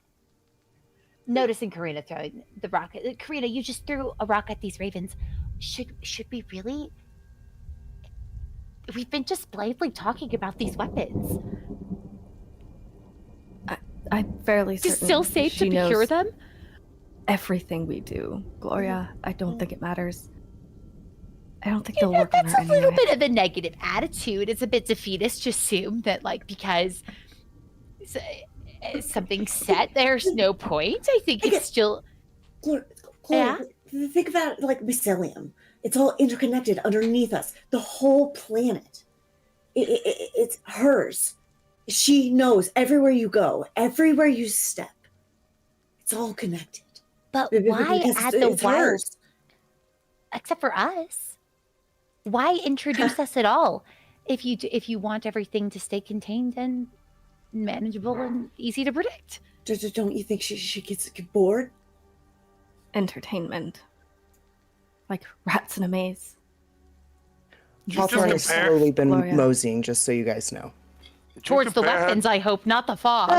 Noticing Karina throwing the rock. Karina, you just threw a rock at these ravens. Should we really? We've been just blithely talking about these weapons. I'm fairly Is it certain still safe to she procure knows them? everything we do. Gloria, I don't think it matters. I don't think they'll work on That's her a little anyway. bit of a negative attitude. It's a bit defeatist to assume that, like, because something's set, there's no point. I think it's still... Gloria, Yeah? think about it like mycelium. It's all interconnected underneath us. The whole planet. It's hers. She knows everywhere you go, everywhere you step. It's all connected. But Because why add the it's wild... hers. Except for us. Why introduce us at all? If you want everything to stay contained and manageable and easy to predict. Don't you think she gets bored? Entertainment. Like rats in a maze. Hawthorne has compare- slowly been Gloria. moseying, just so you guys know. Did you Towards the compare- weapons, I hope, not the fog.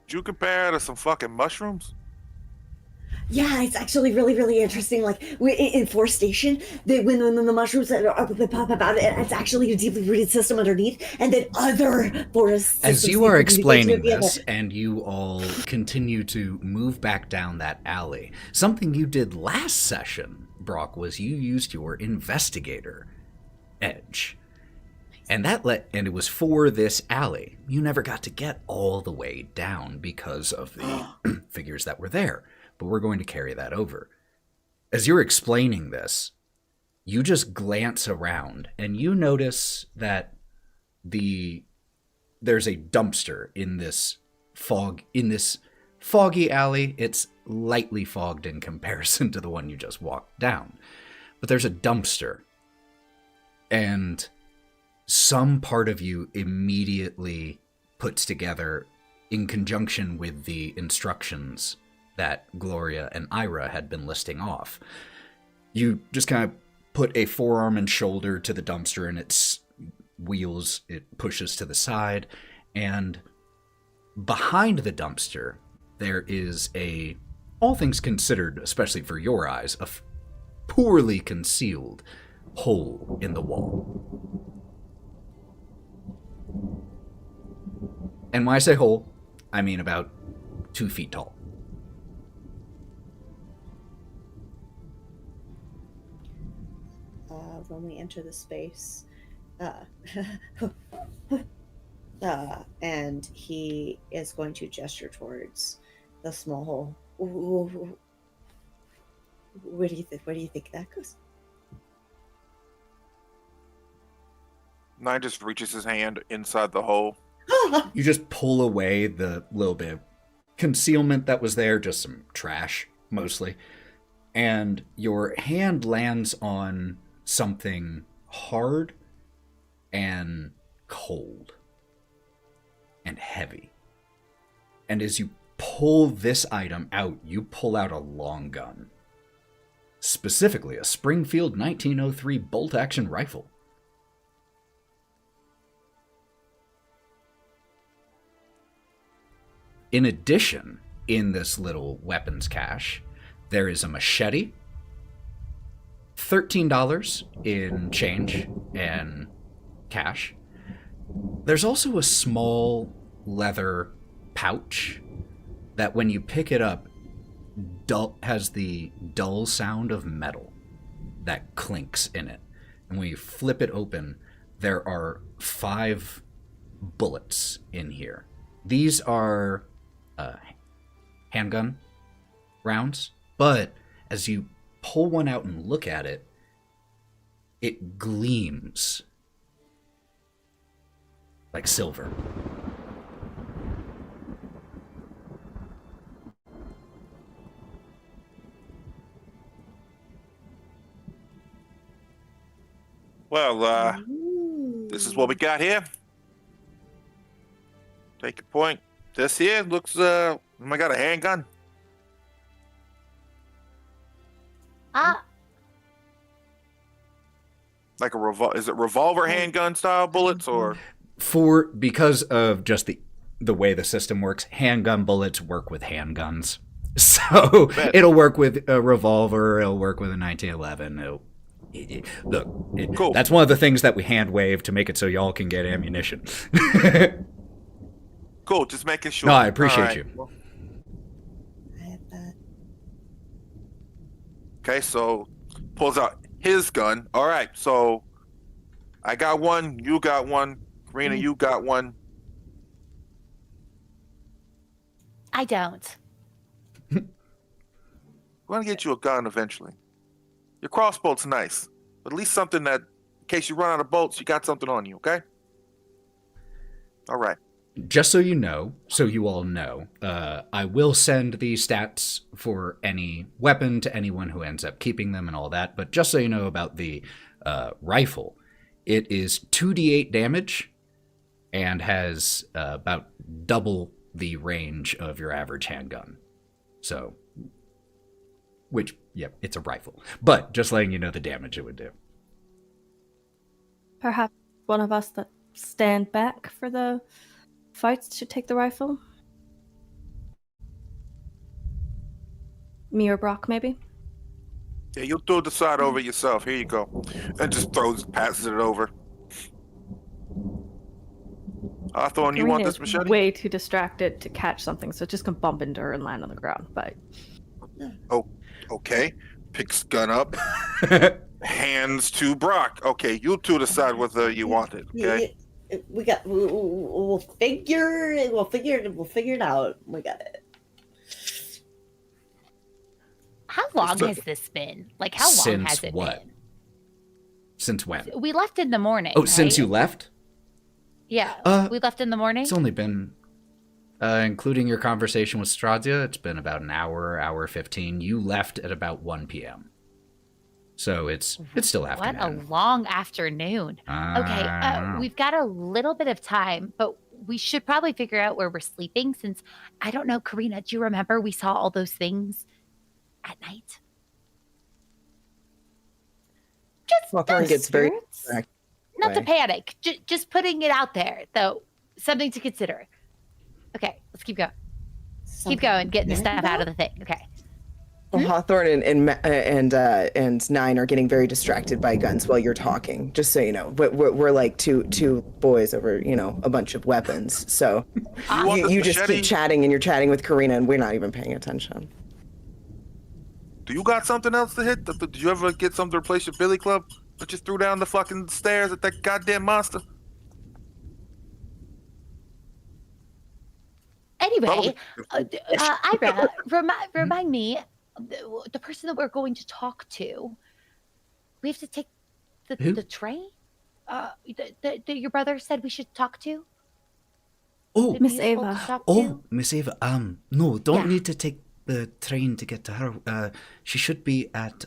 Did you compare to some fucking mushrooms? Yeah, it's actually really, really interesting. Like in Forest Station, when the mushrooms pop about it, it's actually a deeply rooted system underneath, and then other forest As systems you that are communicate explaining with the other. this, and you all continue to move back down that alley, something you did last session, Brawk, was you used your investigator edge. And and it was for this alley. You never got to get all the way down because of the figures that were there. But we're going to carry that over. As you're explaining this, you just glance around and you notice that there's a dumpster in this foggy alley. It's lightly fogged in comparison to the one you just walked down. But there's a dumpster. And some part of you immediately puts together, in conjunction with the instructions that Gloria and Ira had been listing off. You just kind of put a forearm and shoulder to the dumpster, and its wheels, it pushes to the side, and behind the dumpster, there is all things considered, especially for your eyes, a poorly concealed hole in the wall. And when I say hole, I mean about 2 feet tall. When we enter the space, and he is going to gesture towards the small hole. Where do you think that goes? Nyne just reaches his hand inside the hole. You just pull away the little bit of concealment that was there, just some trash, mostly. and your hand lands on something hard and cold and heavy. And as you pull this item out, you pull out a long gun. Specifically, a Springfield 1903 bolt-action rifle. In addition, in this little weapons cache, there is a machete, $13 in change and cash. There's also a small leather pouch that when you pick it up, has the dull sound of metal that clinks in it. And when you flip it open, there are 5 bullets in here. These are handgun rounds, but as you pull one out and look at it, it gleams like silver. Well, this is what we got here. Take your point. This here looks, oh my god, a handgun. Like a is it revolver handgun style bullets or? Because of just the way the system works, handgun bullets work with handguns. So it'll work with a revolver, it'll work with a 1911. Cool. That's one of the things that we hand wave to make it so y'all can get ammunition. Cool, just making sure. No, I appreciate you. I have that. Okay, so pulls out his gun. All right, so I got one, you got one, Karina, you got one. I don't. We're gonna get you a gun eventually. Your crossbow's nice, but at least something that, in case you run out of bolts, you got something on you, okay? All right. Just so you know, so you all know, I will send the stats for any weapon to anyone who ends up keeping them and all that, but just so you know about the rifle, it is 2d8 damage and has about double the range of your average handgun. So, which, yeah, it's a rifle. But just letting you know the damage it would do. Perhaps one of us that stand back for the fights should take the rifle. Me or Brawk, maybe? Yeah, you'll throw the side over yourself. Here you go. And just passes it over. Hawthorne, you want Karina this is machete? way too distracted to catch something, so it's just gonna bump into her and land on the ground. But Oh, okay. Picks gun up. Hands to Brawk. Okay, you two decide whether you want it. Okay. We'll figure it out. We got it. How long has this been? Like, how long has it been? Since when? We left in the morning. Oh, since right? you left? Yeah, we left in the morning. It's only been, including your conversation with Strazia, it's been about an hour 15. You left at about 1 p.m. So it's still afternoon. What a long afternoon. Okay, we've got a little bit of time, but we should probably figure out where we're sleeping since, I don't know, Karina, do you remember we saw all those things at night? Hawthorne gets very spirits? Not to panic, just putting it out there, though, something to consider. Okay, let's keep going. Keep going, getting the stuff out of the thing. Okay. Well, Hawthorne and Nyne are getting very distracted by guns while you're talking. Just so you know, we're like two boys over a bunch of weapons. So you just keep chatting and you're chatting with Karina and we're not even paying attention. Do you got something else to hit? Did you ever get something to replace your billy club that just threw down the fucking stairs at that goddamn monster? Anyway, Ira, remind me. The person that we're going to talk to, we have to take the train that your brother said we should talk to. Oh, Miss Ava. Miss Ava. No, don't need to take the train to get to her. She should be at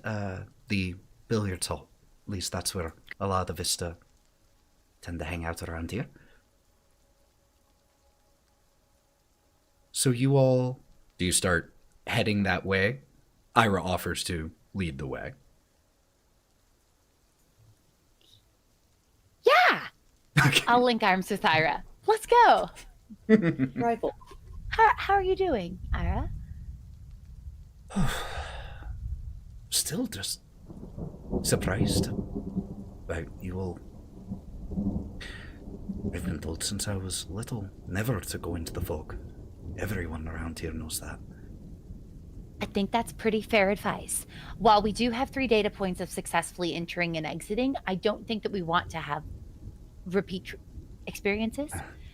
the billiards hall. At least that's where a lot of the Vista tend to hang out around here. So you all... Do you start heading that way? Ira offers to lead the way. Yeah! Okay. I'll link arms with Ira. Let's go! Rival. How are you doing, Ira? Still just surprised about you all. I've been told since I was little never to go into the fog. Everyone around here knows that. I think that's pretty fair advice. While we do have 3 data points of successfully entering and exiting, I don't think that we want to have repeat experiences.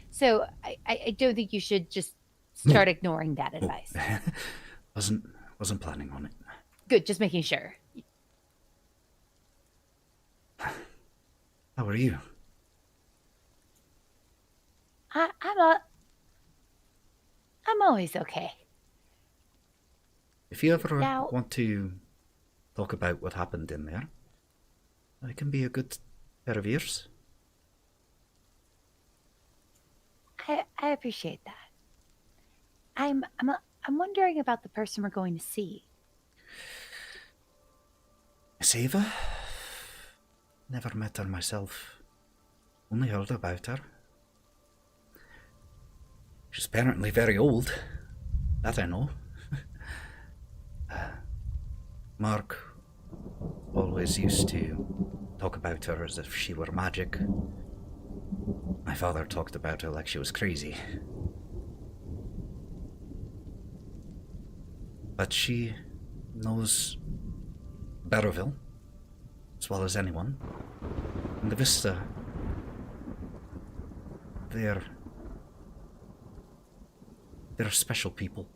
So I don't think you should just start ignoring that advice. Wasn't planning on it. Good, just making sure. How are you? I'm always okay. If you ever Now- want to talk about what happened in there, I can be a good pair of ears. I appreciate that. I'm wondering about the person we're going to see. Miss Ava? Never met her myself. Only heard about her. She's apparently very old. That I know. Mark always used to talk about her as if she were magic. My father talked about her like she was crazy. But she knows Barrowville as well as anyone. And the Vista, they're special people.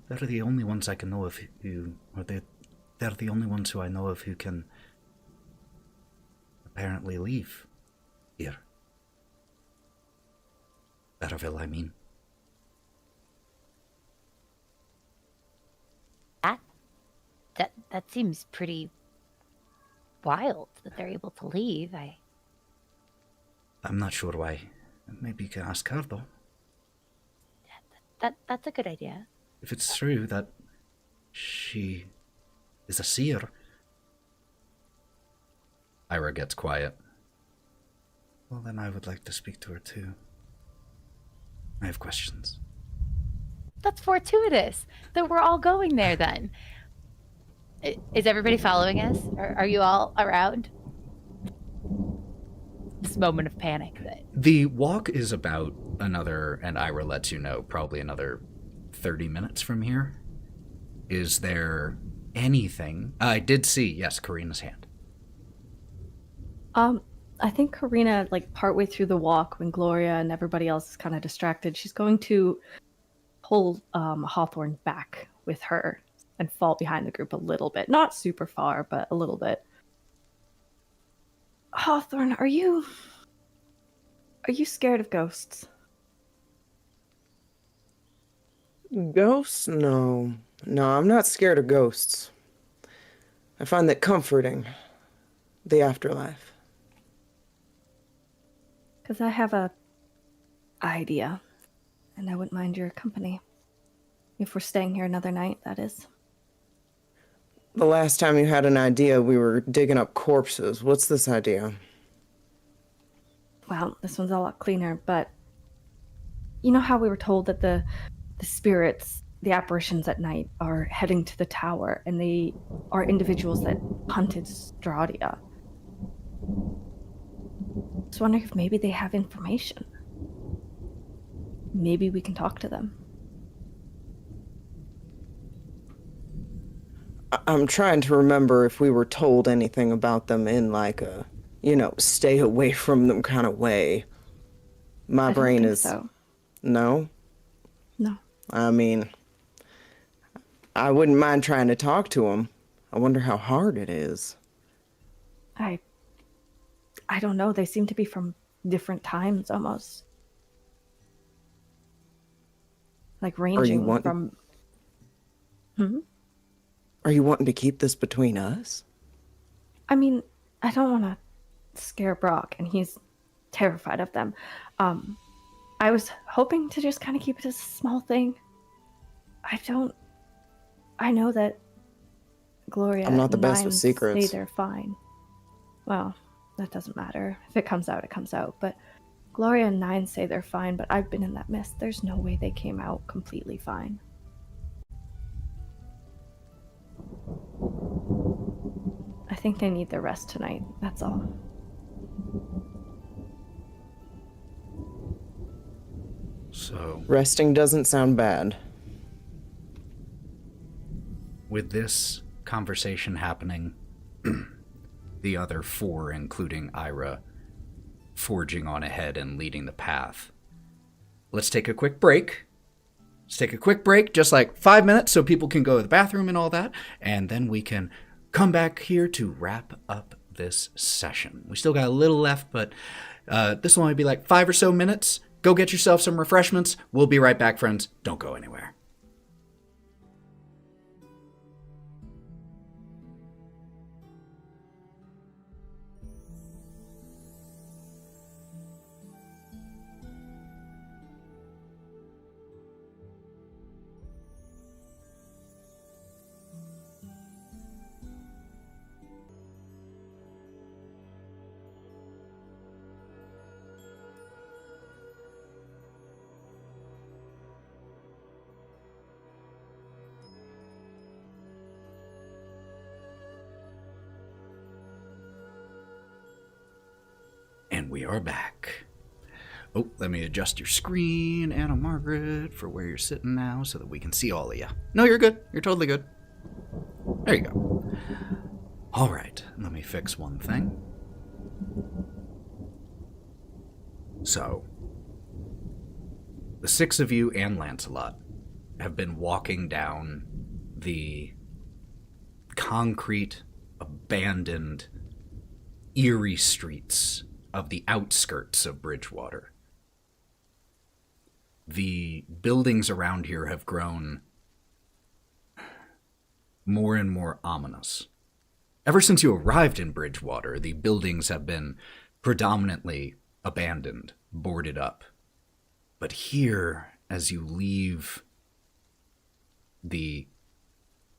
They're the only ones I can know of they're the only ones who I know of who can apparently leave here. Barrowville, I mean. That seems pretty wild that they're able to leave. I'm not sure why. Maybe you can ask her, though. That's a good idea. If it's true that she is a seer... Ira gets quiet. Well, then I would like to speak to her, too. I have questions. That's fortuitous that we're all going there then. Is everybody following us? Are you all around? This moment of panic. The walk is about another, and Ira lets you know, probably another 30 minutes from here. Is there anything? I did see, yes, Karina's hand. I think Karina, like partway through the walk, when Gloria and everybody else is kind of distracted, she's going to pull Hawthorne back with her and fall behind the group a little bit. Not super far, but a little bit. Hawthorne, are you scared of ghosts? Ghosts? No. No, I'm not scared of ghosts. I find that comforting. The afterlife. Because I have a idea, and I wouldn't mind your company. If we're staying here another night, that is. The last time you had an idea, we were digging up corpses. What's this idea? Well, this one's a lot cleaner, but you know how we were told that the spirits, the apparitions at night, are heading to the tower, and they are individuals that hunted Stradia. Just wondering if maybe they have information. Maybe we can talk to them. I'm trying to remember if we were told anything about them in like a, stay away from them kind of way. My I don't brain think is... so. No? No. I mean, I wouldn't mind trying to talk to them. I wonder how hard it is. I don't know. They seem to be from different times almost. Like ranging from Hmm? Are you wanting to keep this between us? I mean, I don't want to scare Brawk, and he's terrified of them. I was hoping to just kind of keep it as a small thing. I know that Gloria I'm not the and best with Nyne secrets. say they're fine. Well, that doesn't matter. If it comes out, it comes out. But Gloria and Nyne say they're fine, but I've been in that mist. There's no way they came out completely fine. I think they need their rest tonight, that's all. So, Resting doesn't sound bad. with this conversation happening, the other four, including Ira, forging on ahead and leading the path. Let's take a quick break. Just like 5 minutes so people can go to the bathroom and all that, and then we can come back here to wrap up this session. We still got a little left, but this will only be like 5 or so minutes. Go get yourself some refreshments. We'll be right back, friends. Don't go anywhere. And we are back. Oh, let me adjust your screen, Anna Margaret, for where you're sitting now so that we can see all of you. No, you're good. You're totally good. There you go. All right, let me fix one thing. So, the 6 of you and Lancelot have been walking down the concrete, abandoned, eerie streets of the outskirts of Bridgewater. The buildings around here have grown more and more ominous. Ever since you arrived in Bridgewater, the buildings have been predominantly abandoned, boarded up. But here, as you leave the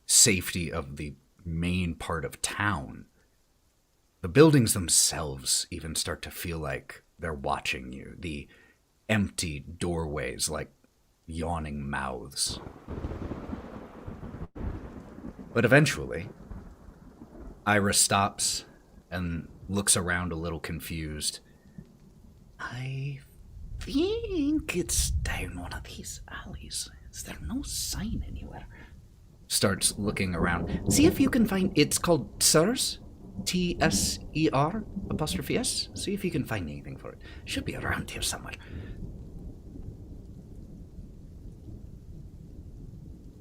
safety of the main part of town, the buildings themselves even start to feel like they're watching you. The empty doorways like yawning mouths. But eventually, Ira stops and looks around a little confused. I think it's down one of these alleys. Is there no sign anywhere? Starts looking around. See if you can find... It's called Tser. Tser apostrophe S. See if you can find anything for it. Should be around here somewhere.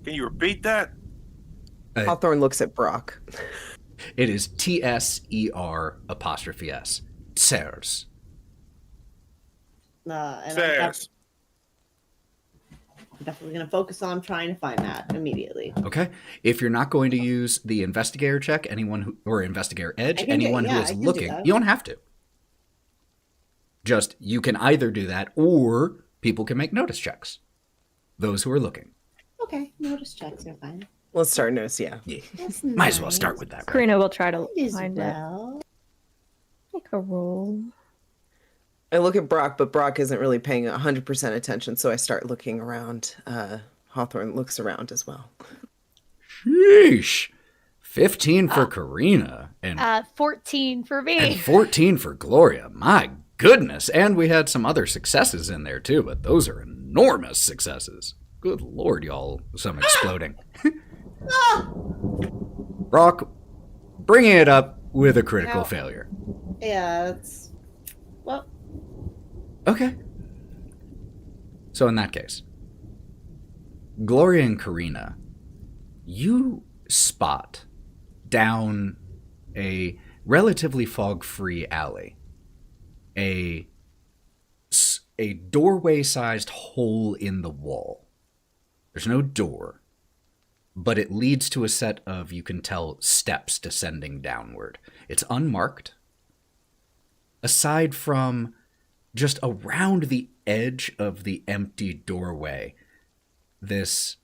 Can you repeat that? Hawthorne looks at Brawk. It is Tser apostrophe S. Tsers. And I'm Stairs. definitely going to focus on trying to find that immediately. Okay. If you're not going to use the investigator check, or investigator edge, I can anyone do- who yeah, is I can do looking, that. you don't have to. Just, you can either do that, or people can make notice checks. Those who are looking. Okay, notice checks are fine. Let's start notice, yeah. Yeah. That's Might as well nice. start with that. Right? Karina will try to As find it. well. Make a roll. I look at Brawk, but Brawk isn't really paying 100% attention, so I start looking around. Hawthorne looks around as well. Sheesh. 15 for Karina and 14 for me. And 14 for Gloria. My goodness. And we had some other successes in there too, but those are enormous successes. Good Lord, y'all. Some exploding. Brawk bringing it up with a critical No. failure. Yeah, it's... Well, Okay. So in that case, Gloria and Karina, you spot down a relatively fog-free alley a doorway-sized hole in the wall. There's no door, but it leads to a set of, you can tell, steps descending downward. It's unmarked. Aside from just around the edge of the empty doorway, this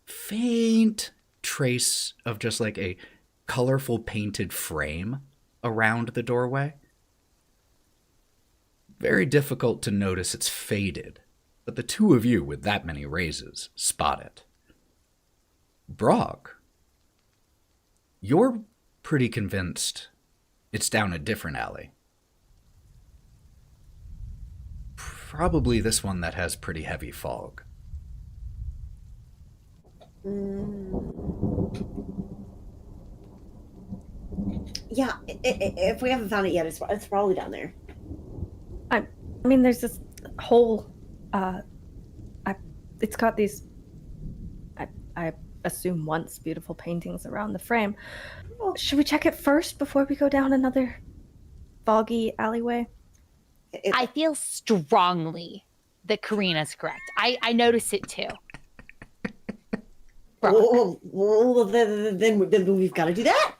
faint trace of just like a colorful painted frame around the doorway. Very difficult to notice it's faded, but the two of you with that many raises spot it. Brawk, you're pretty convinced it's down a different alley. Probably this one that has pretty heavy fog. Yeah, if we haven't found it yet, it's probably down there. I mean, there's this whole, it's got these, I assume once beautiful paintings around the frame. Should we check it first before we go down another foggy alleyway? I feel strongly that Karina's correct. I notice it too. Well, then we've got to do that.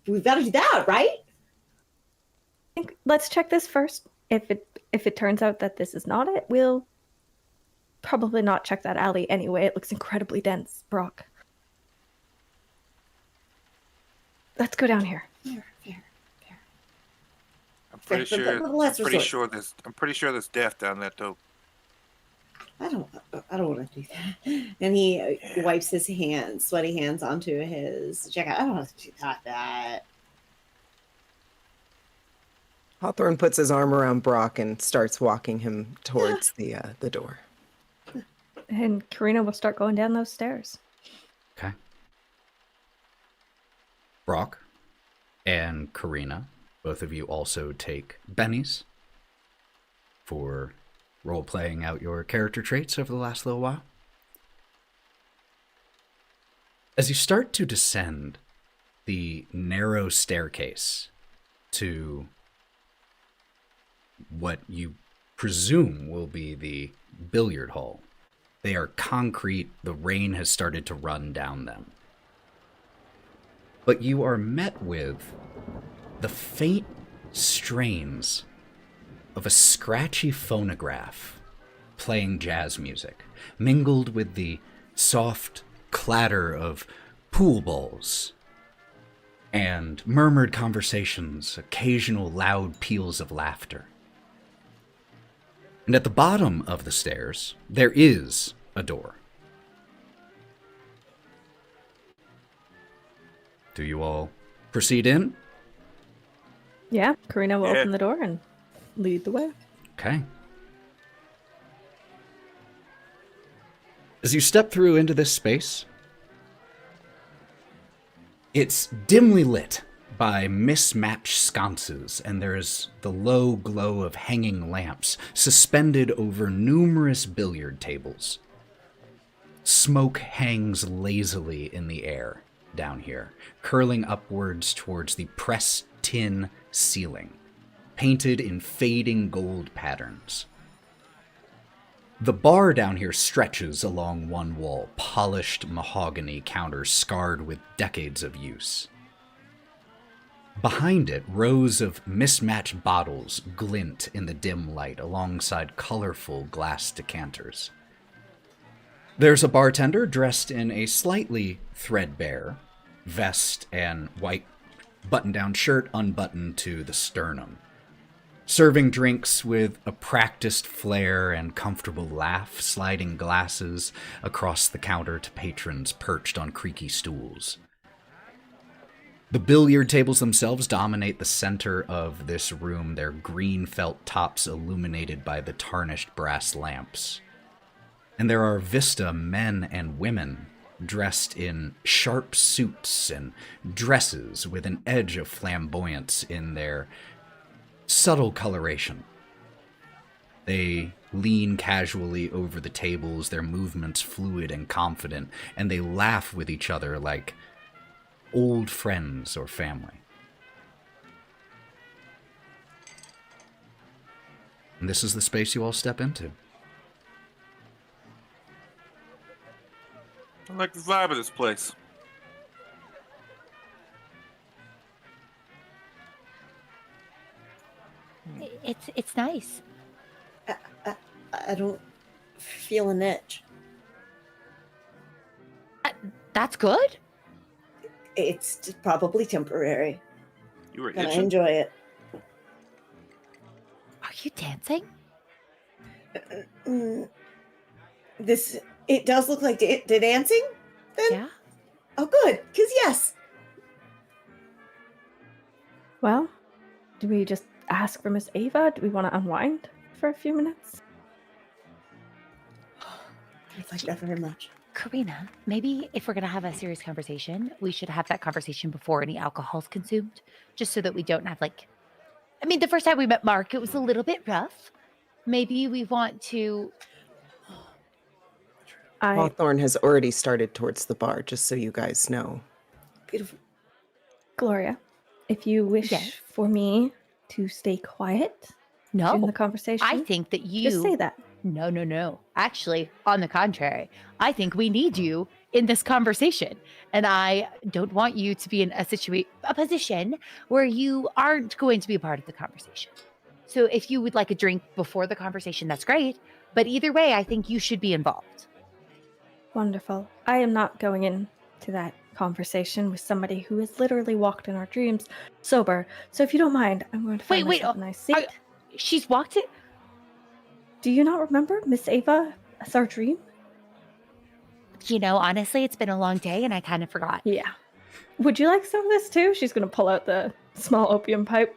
We've got to do that, right? I think let's check this first. If it turns out that this is not it, we'll probably not check that alley anyway. It looks incredibly dense, Brawk. Let's go down here. Fair. I'm pretty sure there's death down there too. I don't want to do that. And he wipes his hands, sweaty hands, onto his jacket. I don't want to do that. Hawthorne puts his arm around Brawk and starts walking him towards the door. And Karina will start going down those stairs. Okay. Brawk and Karina, both of you also take bennies for role-playing out your character traits over the last little while. As you start to descend the narrow staircase to what you presume will be the billiard hall, they are concrete. The rain has started to run down them. But you are met with the faint strains of a scratchy phonograph playing jazz music, mingled with the soft clatter of pool balls and murmured conversations, occasional loud peals of laughter. And at the bottom of the stairs, there is a door. Do you all proceed in? Yeah, Karina will Yeah. open the door and lead the way. Okay. As you step through into this space, it's dimly lit by mismatched sconces, and there is the low glow of hanging lamps suspended over numerous billiard tables. Smoke hangs lazily in the air down here, curling upwards towards the pressed tin ceiling, painted in fading gold patterns. The bar down here stretches along one wall, polished mahogany counters scarred with decades of use. Behind it, rows of mismatched bottles glint in the dim light alongside colorful glass decanters. There's a bartender dressed in a slightly threadbare vest and white button-down shirt unbuttoned to the sternum, serving drinks with a practiced flair and comfortable laugh, sliding glasses across the counter to patrons perched on creaky stools. The billiard tables themselves dominate the center of this room, their green felt tops illuminated by the tarnished brass lamps. And there are Vista men and women dressed in sharp suits and dresses with an edge of flamboyance in their subtle coloration. They lean casually over the tables, their movements fluid and confident, and they laugh with each other like old friends or family. And this is the space you all step into. I like the vibe of this place. It's nice. I don't feel an itch. That's good. It's probably temporary, You were and I itching. enjoy it. Are you dancing? It does look like the dancing. Then Yeah. oh, good, because yes. Well, do we just ask for Miss Ava? Do we want to unwind for a few minutes? I'd like that very much. Karina, maybe if we're going to have a serious conversation, we should have that conversation before any alcohol's consumed, just so that we don't have I mean, the first time we met Mark, it was a little bit rough. Maybe we want to... Hawthorne has already started towards the bar, just so you guys know. Beautiful. Gloria, if you wish Yes. for me to stay quiet during No, the conversation, I think that you... just say that. No. Actually, on the contrary, I think we need you in this conversation. And I don't want you to be in a position where you aren't going to be a part of the conversation. So if you would like a drink before the conversation, that's great. But either way, I think you should be involved. Wonderful. I am not going into that conversation with somebody who has literally walked in our dreams sober. So if you don't mind, I'm going to find Wait, myself a nice seat. She's walked it? Do you not remember Miss Ava as our dream? You know, honestly, it's been a long day and I kind of forgot. Yeah. Would you like some of this too? She's going to pull out the small opium pipe.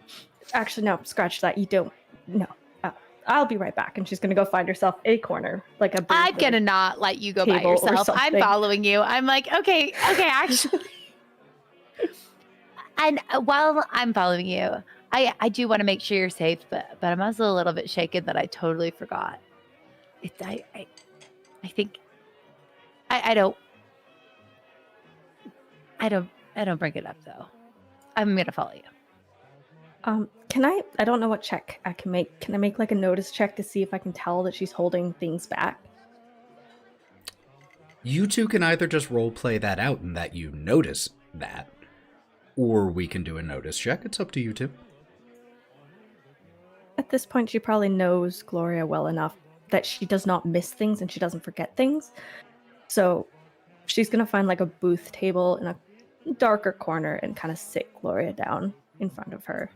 Actually, no, scratch that. You don't. No. I'll be right back. And she's going to go find herself a corner, like a booth I'm or- going to not let you go by table or yourself. I'm something. following you. I'm like, okay, actually. And while I'm following you, I do want to make sure you're safe, but I'm also a little bit shaken that I totally forgot. I think I don't bring it up though. I'm gonna follow you. Can I don't know what check I can make. Can I make like a notice check to see if I can tell that she's holding things back? You two can either just role play that out and that you notice that, or we can do a notice check. It's up to you two. At this point, she probably knows Gloria well enough that she does not miss things and she doesn't forget things. So she's going to find like a booth table in a darker corner and kind of sit Gloria down in front of her.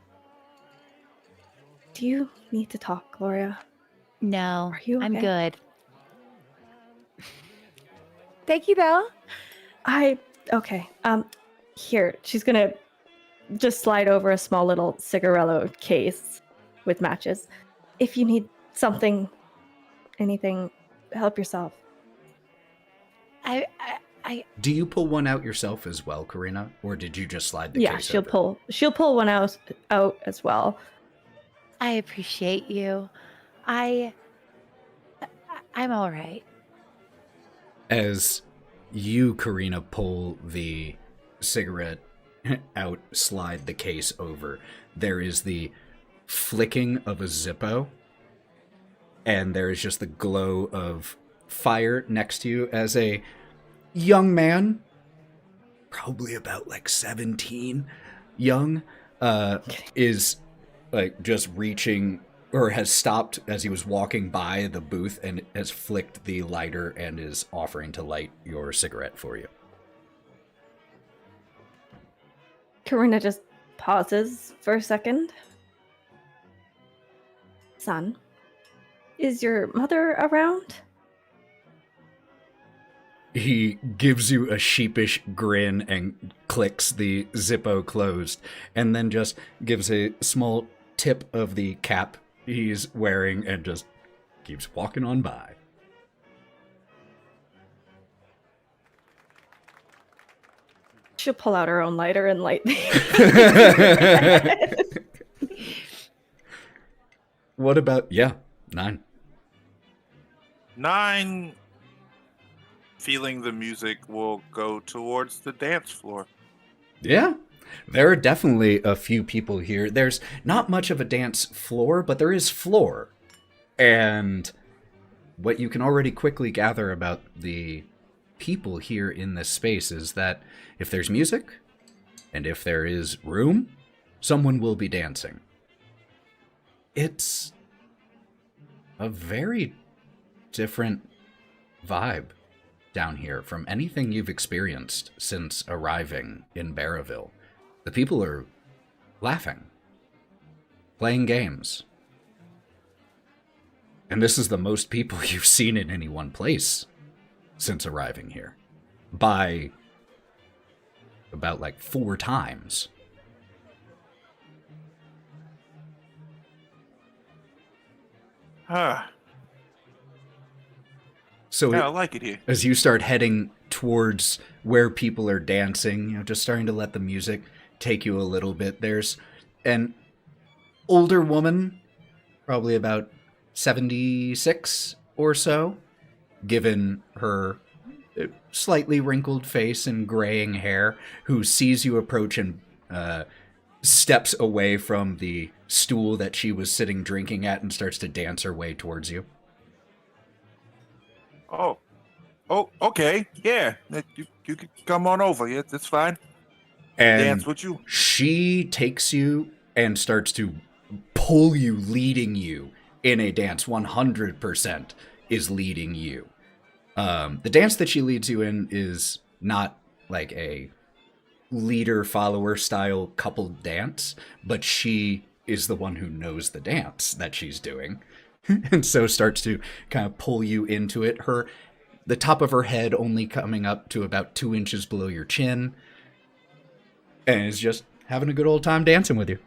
Do you need to talk, Gloria? No, Are you I'm okay? good. Thank you though. Okay. Here, she's going to just slide over a small little cigarello case with matches. If you need something, anything, help yourself. I Do you pull one out yourself as well, Karina, or did you just slide the Yeah, case she'll over? she'll pull one out as well. I appreciate you. I'm all right. As you, Karina, pull the cigarette out, slide the case over, there is the flicking of a Zippo, and there is just the glow of fire next to you as a young man, probably about like 17, young, is like just reaching, or has stopped as he was walking by the booth and has flicked the lighter and is offering to light your cigarette for you. Karina just pauses for a second. Son, is your mother around? He gives you a sheepish grin and clicks the Zippo closed, and then just gives a small tip of the cap he's wearing and just keeps walking on by. She'll pull out her own lighter and light the What about, Nyne? Nyne, feeling the music, will go towards the dance floor. Yeah, there are definitely a few people here. There's not much of a dance floor, but there is floor. And what you can already quickly gather about the people here in this space is that if there's music and if there is room, someone will be dancing. It's a very different vibe down here from anything you've experienced since arriving in Barraville. The people are laughing, playing games. And this is the most people you've seen in any one place since arriving here. By about like 4 times. So Yeah, I like it here. as you start heading towards where people are dancing, just starting to let the music take you a little bit, there's an older woman, probably about 76 or so, given her slightly wrinkled face and graying hair, who sees you approach and steps away from the stool that she was sitting drinking at and starts to dance her way towards you. Oh, okay. Yeah, you can come on over. Yeah, that's fine. And Dance with you. she takes you and starts to pull you, leading you in a dance. 100% is leading you. The dance that she leads you in is not like a leader-follower style coupled dance, but she is the one who knows the dance that she's doing. And so starts to kind of pull you into it. The top of her head only coming up to about 2 inches below your chin. And is just having a good old time dancing with you.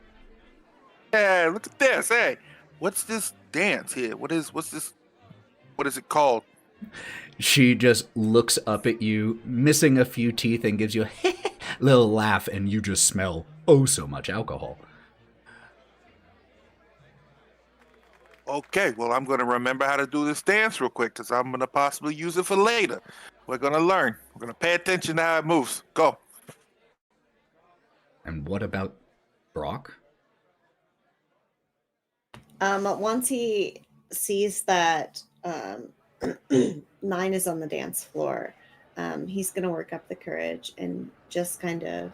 Hey, look at this. Hey, what's this dance here? What's this? What is it called? She just looks up at you, missing a few teeth, and gives you a little laugh, and you just smell oh so much alcohol. Okay, well, I'm going to remember how to do this dance real quick because I'm going to possibly use it for later. We're going to learn. We're going to pay attention to how it moves. Go. And what about Brawk? Once he sees that Nyne is on the dance floor, he's going to work up the courage and just kind of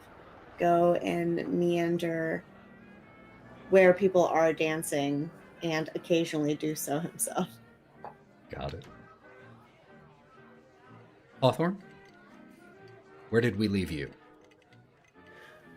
go and meander where people are dancing and occasionally do so himself. Got it. Hawthorne? Where did we leave you?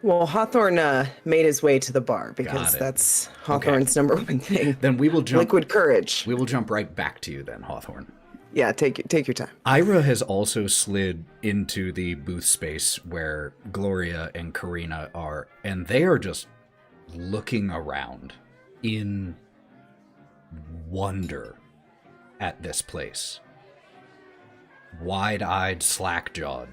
Well, Hawthorne made his way to the bar Got because it. that's Hawthorne's number one thing. Then we will jump. Liquid courage. We will jump right back to you then, Hawthorne. Yeah, take your time. Ira has also slid into the booth space where Gloria and Karina are, and they are just looking around in wonder at this place. Wide-eyed, slack-jawed.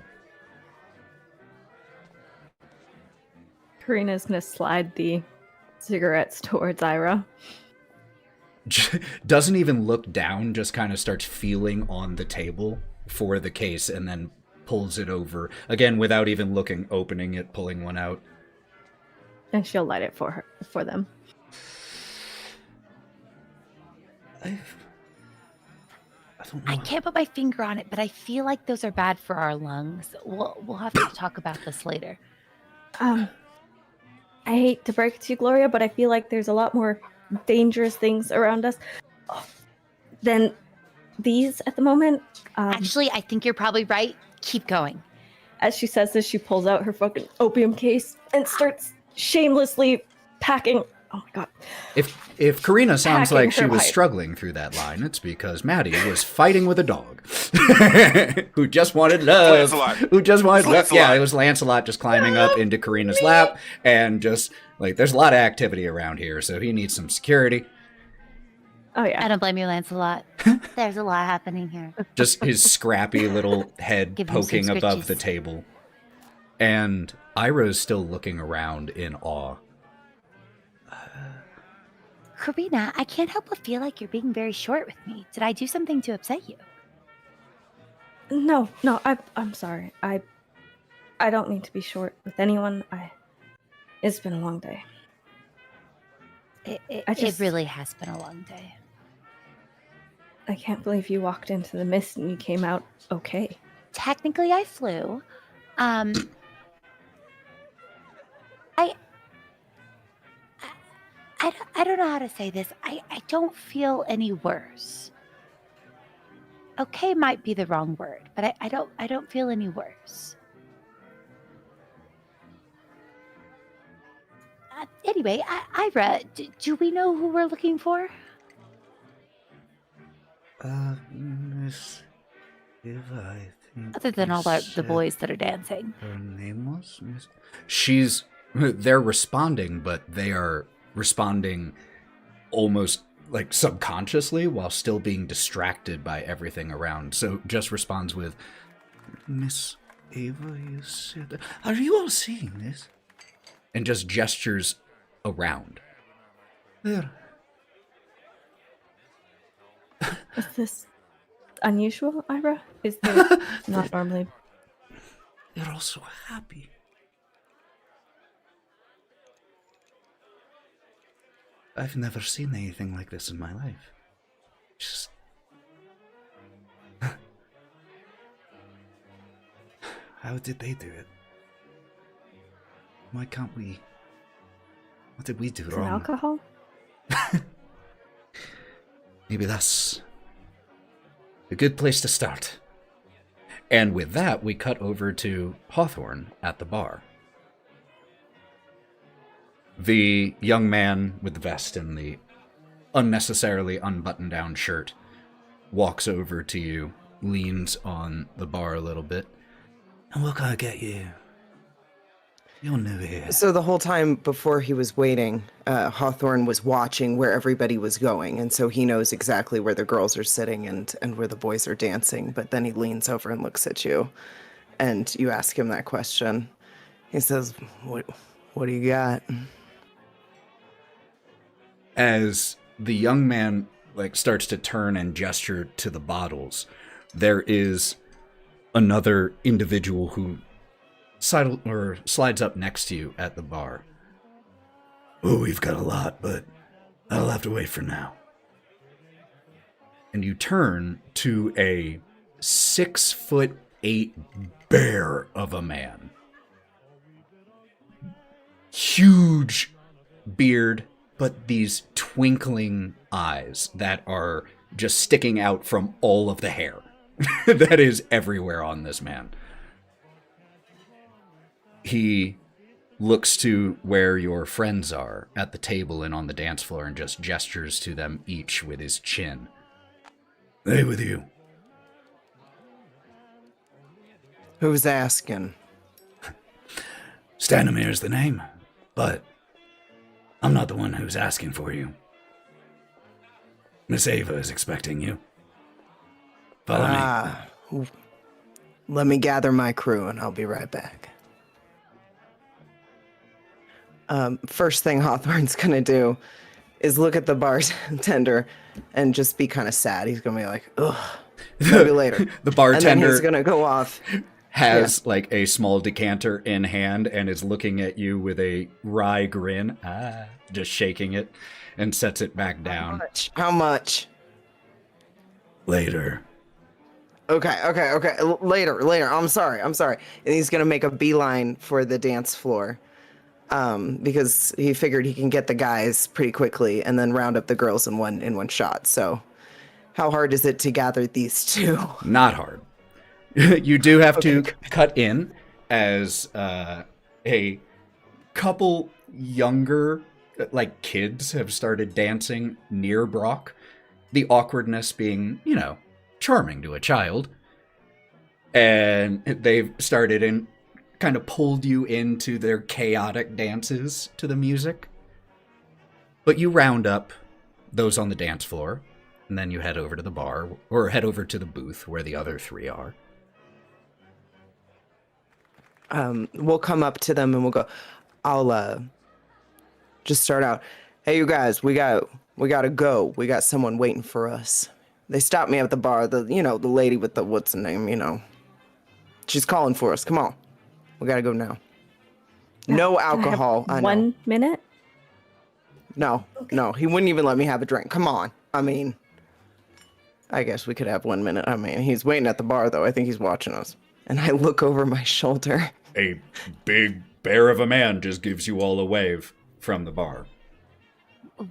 Karina's gonna slide the cigarettes towards Ira. Doesn't even look down, just kind of starts feeling on the table for the case and then pulls it over. Again, without even looking, opening it, pulling one out. And she'll light it for them. I can't put my finger on it, but I feel like those are bad for our lungs. We'll have to talk about this later. I hate to break it to you, Gloria, but I feel like there's a lot more dangerous things around us than these at the moment. Actually, I think you're probably right. Keep going. As she says this, she pulls out her fucking opium case and starts shamelessly packing. Oh my god. If Karina sounds Packing like she her was pipe. struggling through that line, it's because Matty was fighting with a dog who just wanted love. Lancelot. Who just wanted love. Lancelot. Yeah, it was Lancelot just climbing up into Karina's lap and just like there's a lot of activity around here, so he needs some security. Oh yeah. I don't blame you, Lancelot. There's a lot happening here. Just his scrappy little head Give him some poking above scritches. the table. And Ira's still looking around in awe. Karina, I can't help but feel like you're being very short with me. Did I do something to upset you? No, I'm sorry. I don't mean to be short with anyone. It's been a long day. It really has been a long day. I can't believe you walked into the mist and you came out okay. technically I flew. I don't know how to say this. I don't feel any worse. Okay might be the wrong word, but I don't feel any worse. Anyway, Ira, do we know who we're looking for? Miss Eva, I think. Other than you all the said boys that are dancing. Her name was Miss. They're responding, but they are responding almost like subconsciously while still being distracted by everything around. So just responds with, Miss Eva, you said. Are you all seeing this? and just gestures around. There. Is this unusual, Ira? Is there not normally? They're all so happy. I've never seen anything like this in my life. Just... How did they do it? Why can't we... What did we do Is it wrong? alcohol? Maybe that's a good place to start. And with that, we cut over to Hawthorne at the bar. The young man with the vest and the unnecessarily unbuttoned down shirt walks over to you, leans on the bar a little bit. And what can I get you? You're new here. So the whole time before he was waiting, Hawthorne was watching where everybody was going, and so he knows exactly where the girls are sitting and where the boys are dancing. But then he leans over and looks at you, and you ask him that question. He says, "What do you got?" As the young man starts to turn and gesture to the bottles, there is another individual who slides up next to you at the bar. Oh, we've got a lot, but I'll have to wait for now. And you turn to a 6'8" bear of a man. Huge beard, but these twinkling eyes that are just sticking out from all of the hair that is everywhere on this man. He looks to where your friends are at the table and on the dance floor and just gestures to them each with his chin. They with you. Who's asking? Stanamir's the name, but I'm not the one who's asking for you. Miss Ava is expecting you. Follow me. Let me gather my crew and I'll be right back. First thing Hawthorne's gonna do is look at the bartender and just be kind of sad. He's gonna be like, ugh, maybe later. The bartender and then he's gonna go off. has a small decanter in hand and is looking at you with a wry grin, just shaking it, and sets it back down. How much? Later. Okay. Later. I'm sorry. And he's gonna make a beeline for the dance floor, because he figured he can get the guys pretty quickly and then round up the girls in one shot. So, how hard is it to gather these two? Not hard. You do have to cut in as a couple younger, kids have started dancing near Brawk. The awkwardness being, charming to a child. And they've started and kind of pulled you into their chaotic dances to the music. But you round up those on the dance floor, and then you head over to the bar, or head over to the booth where the other three are. We'll come up to them and we'll go, I'll just start out. Hey, you guys, we gotta go. We got someone waiting for us. They stopped me at the bar. The lady with the, what's her name, She's calling for us. Come on. We gotta go now. No alcohol. I know. 1 minute? No, he wouldn't even let me have a drink. Come on. I mean, I guess we could have 1 minute. I mean, he's waiting at the bar, though. I think he's watching us. And I look over my shoulder. A big bear of a man just gives you all a wave from the bar.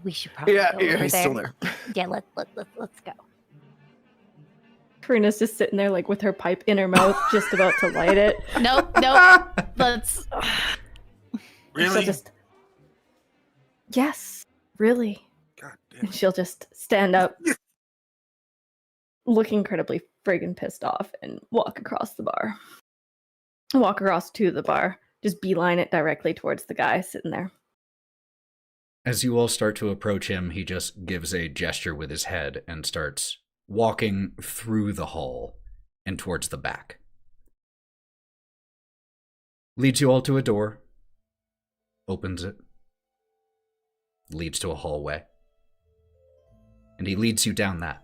We should probably go over he's there. still there. Yeah, let's go. Karina's just sitting there, like, with her pipe in her mouth, just about to light it. Nope. Let's. She'll Really? just, yes, really. God damn. And she'll just stand up, look incredibly friggin' pissed off, and walk across the bar. Walk across to the bar. Just beeline it directly towards the guy sitting there. As you all start to approach him, he just gives a gesture with his head and starts walking through the hall and towards the back. Leads you all to a door. Opens it. Leads to a hallway. And he leads you down that.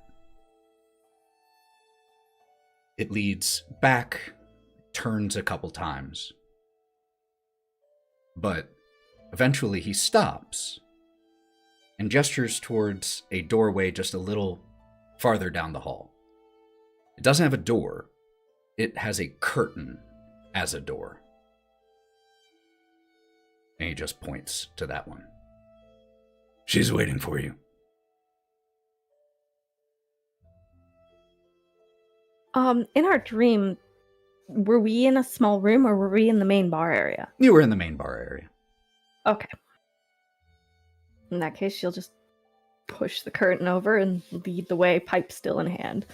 It leads back, turns a couple times. But eventually he stops and gestures towards a doorway just a little farther down the hall. It doesn't have a door. It has a curtain as a door. And he just points to that one. She's waiting for you. In our dream, were we in a small room or were we in the main bar area? You were in the main bar area. Okay. In that case, she'll just push the curtain over and lead the way, pipe still in hand.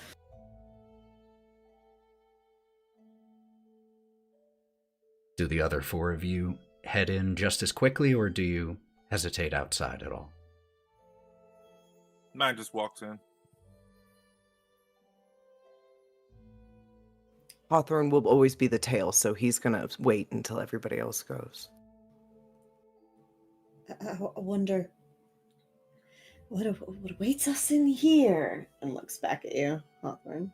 Do the other four of you head in just as quickly, or do you hesitate outside at all? Nyne just walks in. Hawthorne will always be the tail, so he's going to wait until everybody else goes. I wonder what awaits us in here. And looks back at you, Hawthorne.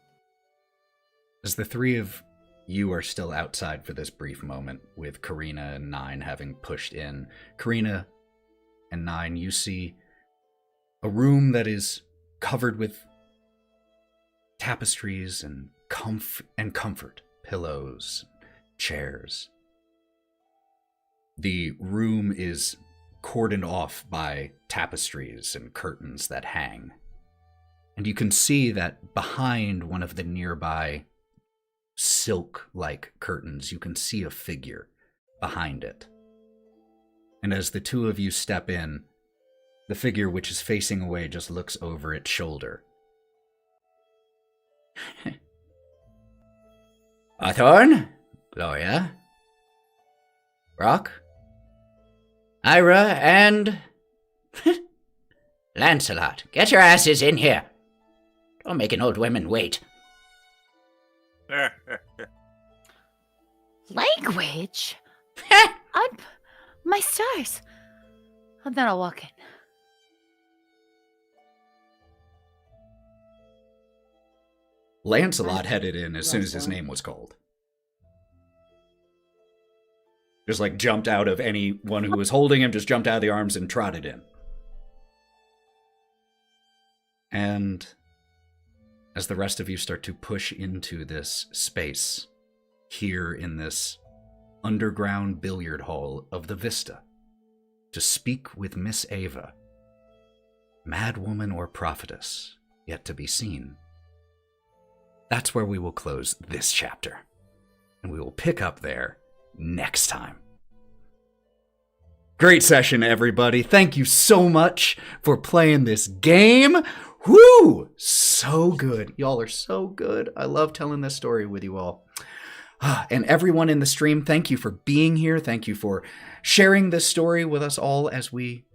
As the three of you are still outside for this brief moment, with Karina and Nyne having pushed in, Karina and Nyne, you see a room that is covered with tapestries and comfort, pillows, chairs. The room is cordoned off by tapestries and curtains that hang. And you can see that behind one of the nearby silk-like curtains, you can see a figure behind it. And as the two of you step in, the figure which is facing away just looks over its shoulder. Hawthorne, Gloria, Brawk, Ira, and Lancelot. Get your asses in here. Don't make an old woman wait. Language? My stars. And then I'll walk in. Lancelot headed in as soon as his name was called. Just like jumped out of anyone who was holding him, just jumped out of the arms and trotted in. And as the rest of you start to push into this space, here in this underground billiard hall of the Vista, to speak with Miss Ava, madwoman or prophetess, yet to be seen. That's where we will close this chapter, and we will pick up there next time. Great session, everybody. Thank you so much for playing this game. Woo! So good. Y'all are so good. I love telling this story with you all. And everyone in the stream, thank you for being here. Thank you for sharing this story with us all as we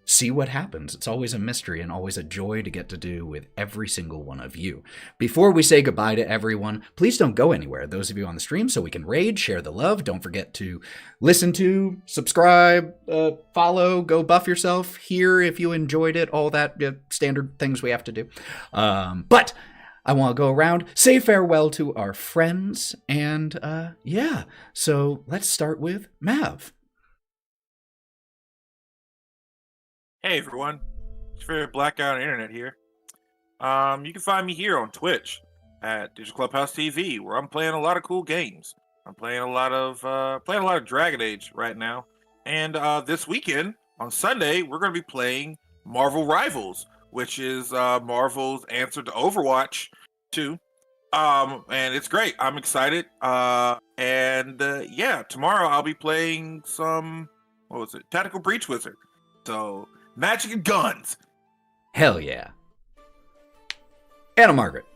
see what happens. It's always a mystery and always a joy to get to do with every single one of you. Before we say goodbye to everyone, please don't go anywhere. Those of you on the stream, so we can raid, share the love. Don't forget to listen to, subscribe, follow, go buff yourself here if you enjoyed it, all that standard things we have to do. But I want to go around, say farewell to our friends, and yeah, so let's start with Mav. Hey everyone, it's your favorite blackout on the internet here. you can find me here on Twitch at DigitalClubhouseTV, where I'm playing a lot of cool games. I'm playing a lot of Dragon Age right now, and this weekend on Sunday we're going to be playing Marvel Rivals, which is Marvel's answer to Overwatch 2. And it's great. I'm excited. Yeah, tomorrow I'll be playing some, Tactical Breach Wizard. So, magic and guns. Hell yeah. Anna Margaret.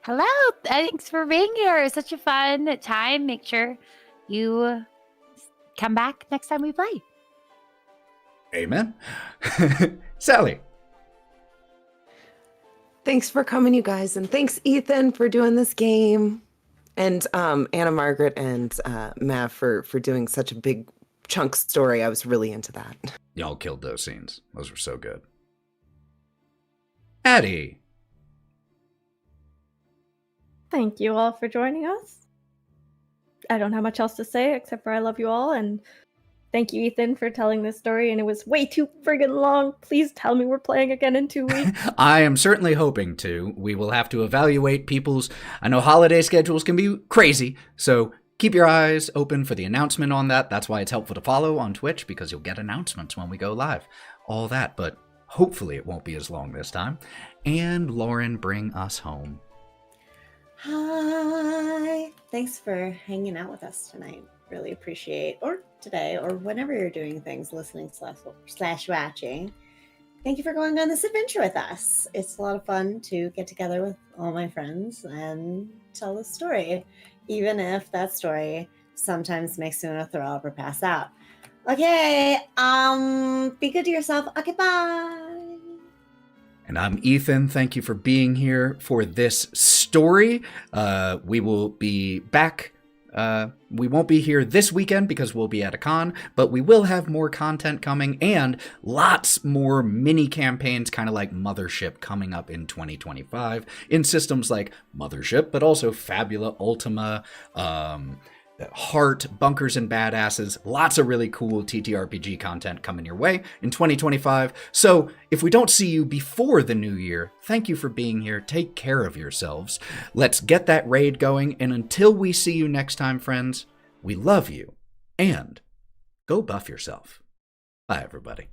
Hello. Thanks for being here. It was such a fun time. Make sure you come back next time we play. Amen. Sally. Thanks for coming, you guys, and thanks, Ethan, for doing this game, and Anna Margaret and Mav for doing such a big chunk story. I was really into that. Y'all killed those scenes. Those were so good. Addie. Thank you all for joining us. I don't have much else to say except for I love you all, and thank you, Ethan, for telling this story, and it was way too friggin' long. Please tell me we're playing again in 2 weeks. I am certainly hoping to. We will have to evaluate people's... I know holiday schedules can be crazy, so keep your eyes open for the announcement on that. That's why it's helpful to follow on Twitch, because you'll get announcements when we go live. All that, but hopefully it won't be as long this time. And Lauren, bring us home. Hi. Thanks for hanging out with us tonight. Really appreciate, or today, or whenever you're doing things, listening slash watching. Thank you for going on this adventure with us. It's a lot of fun to get together with all my friends and tell a story, even if that story sometimes makes me want to throw up or pass out. Okay, be good to yourself. Okay, bye. And I'm Ethan. Thank you for being here for this story. We will be back. We won't be here this weekend because we'll be at a con, but we will have more content coming and lots more mini campaigns, kind of like Mothership, coming up in 2025 in systems like Mothership, but also Fabula, Ultima, Heart, Bunkers and Badasses. Lots of really cool TTRPG content coming your way in 2025. So if we don't see you before the new year, thank you for being here. Take care of yourselves. Let's get that raid going. And until we see you next time, friends, we love you and go buff yourself. Bye, everybody.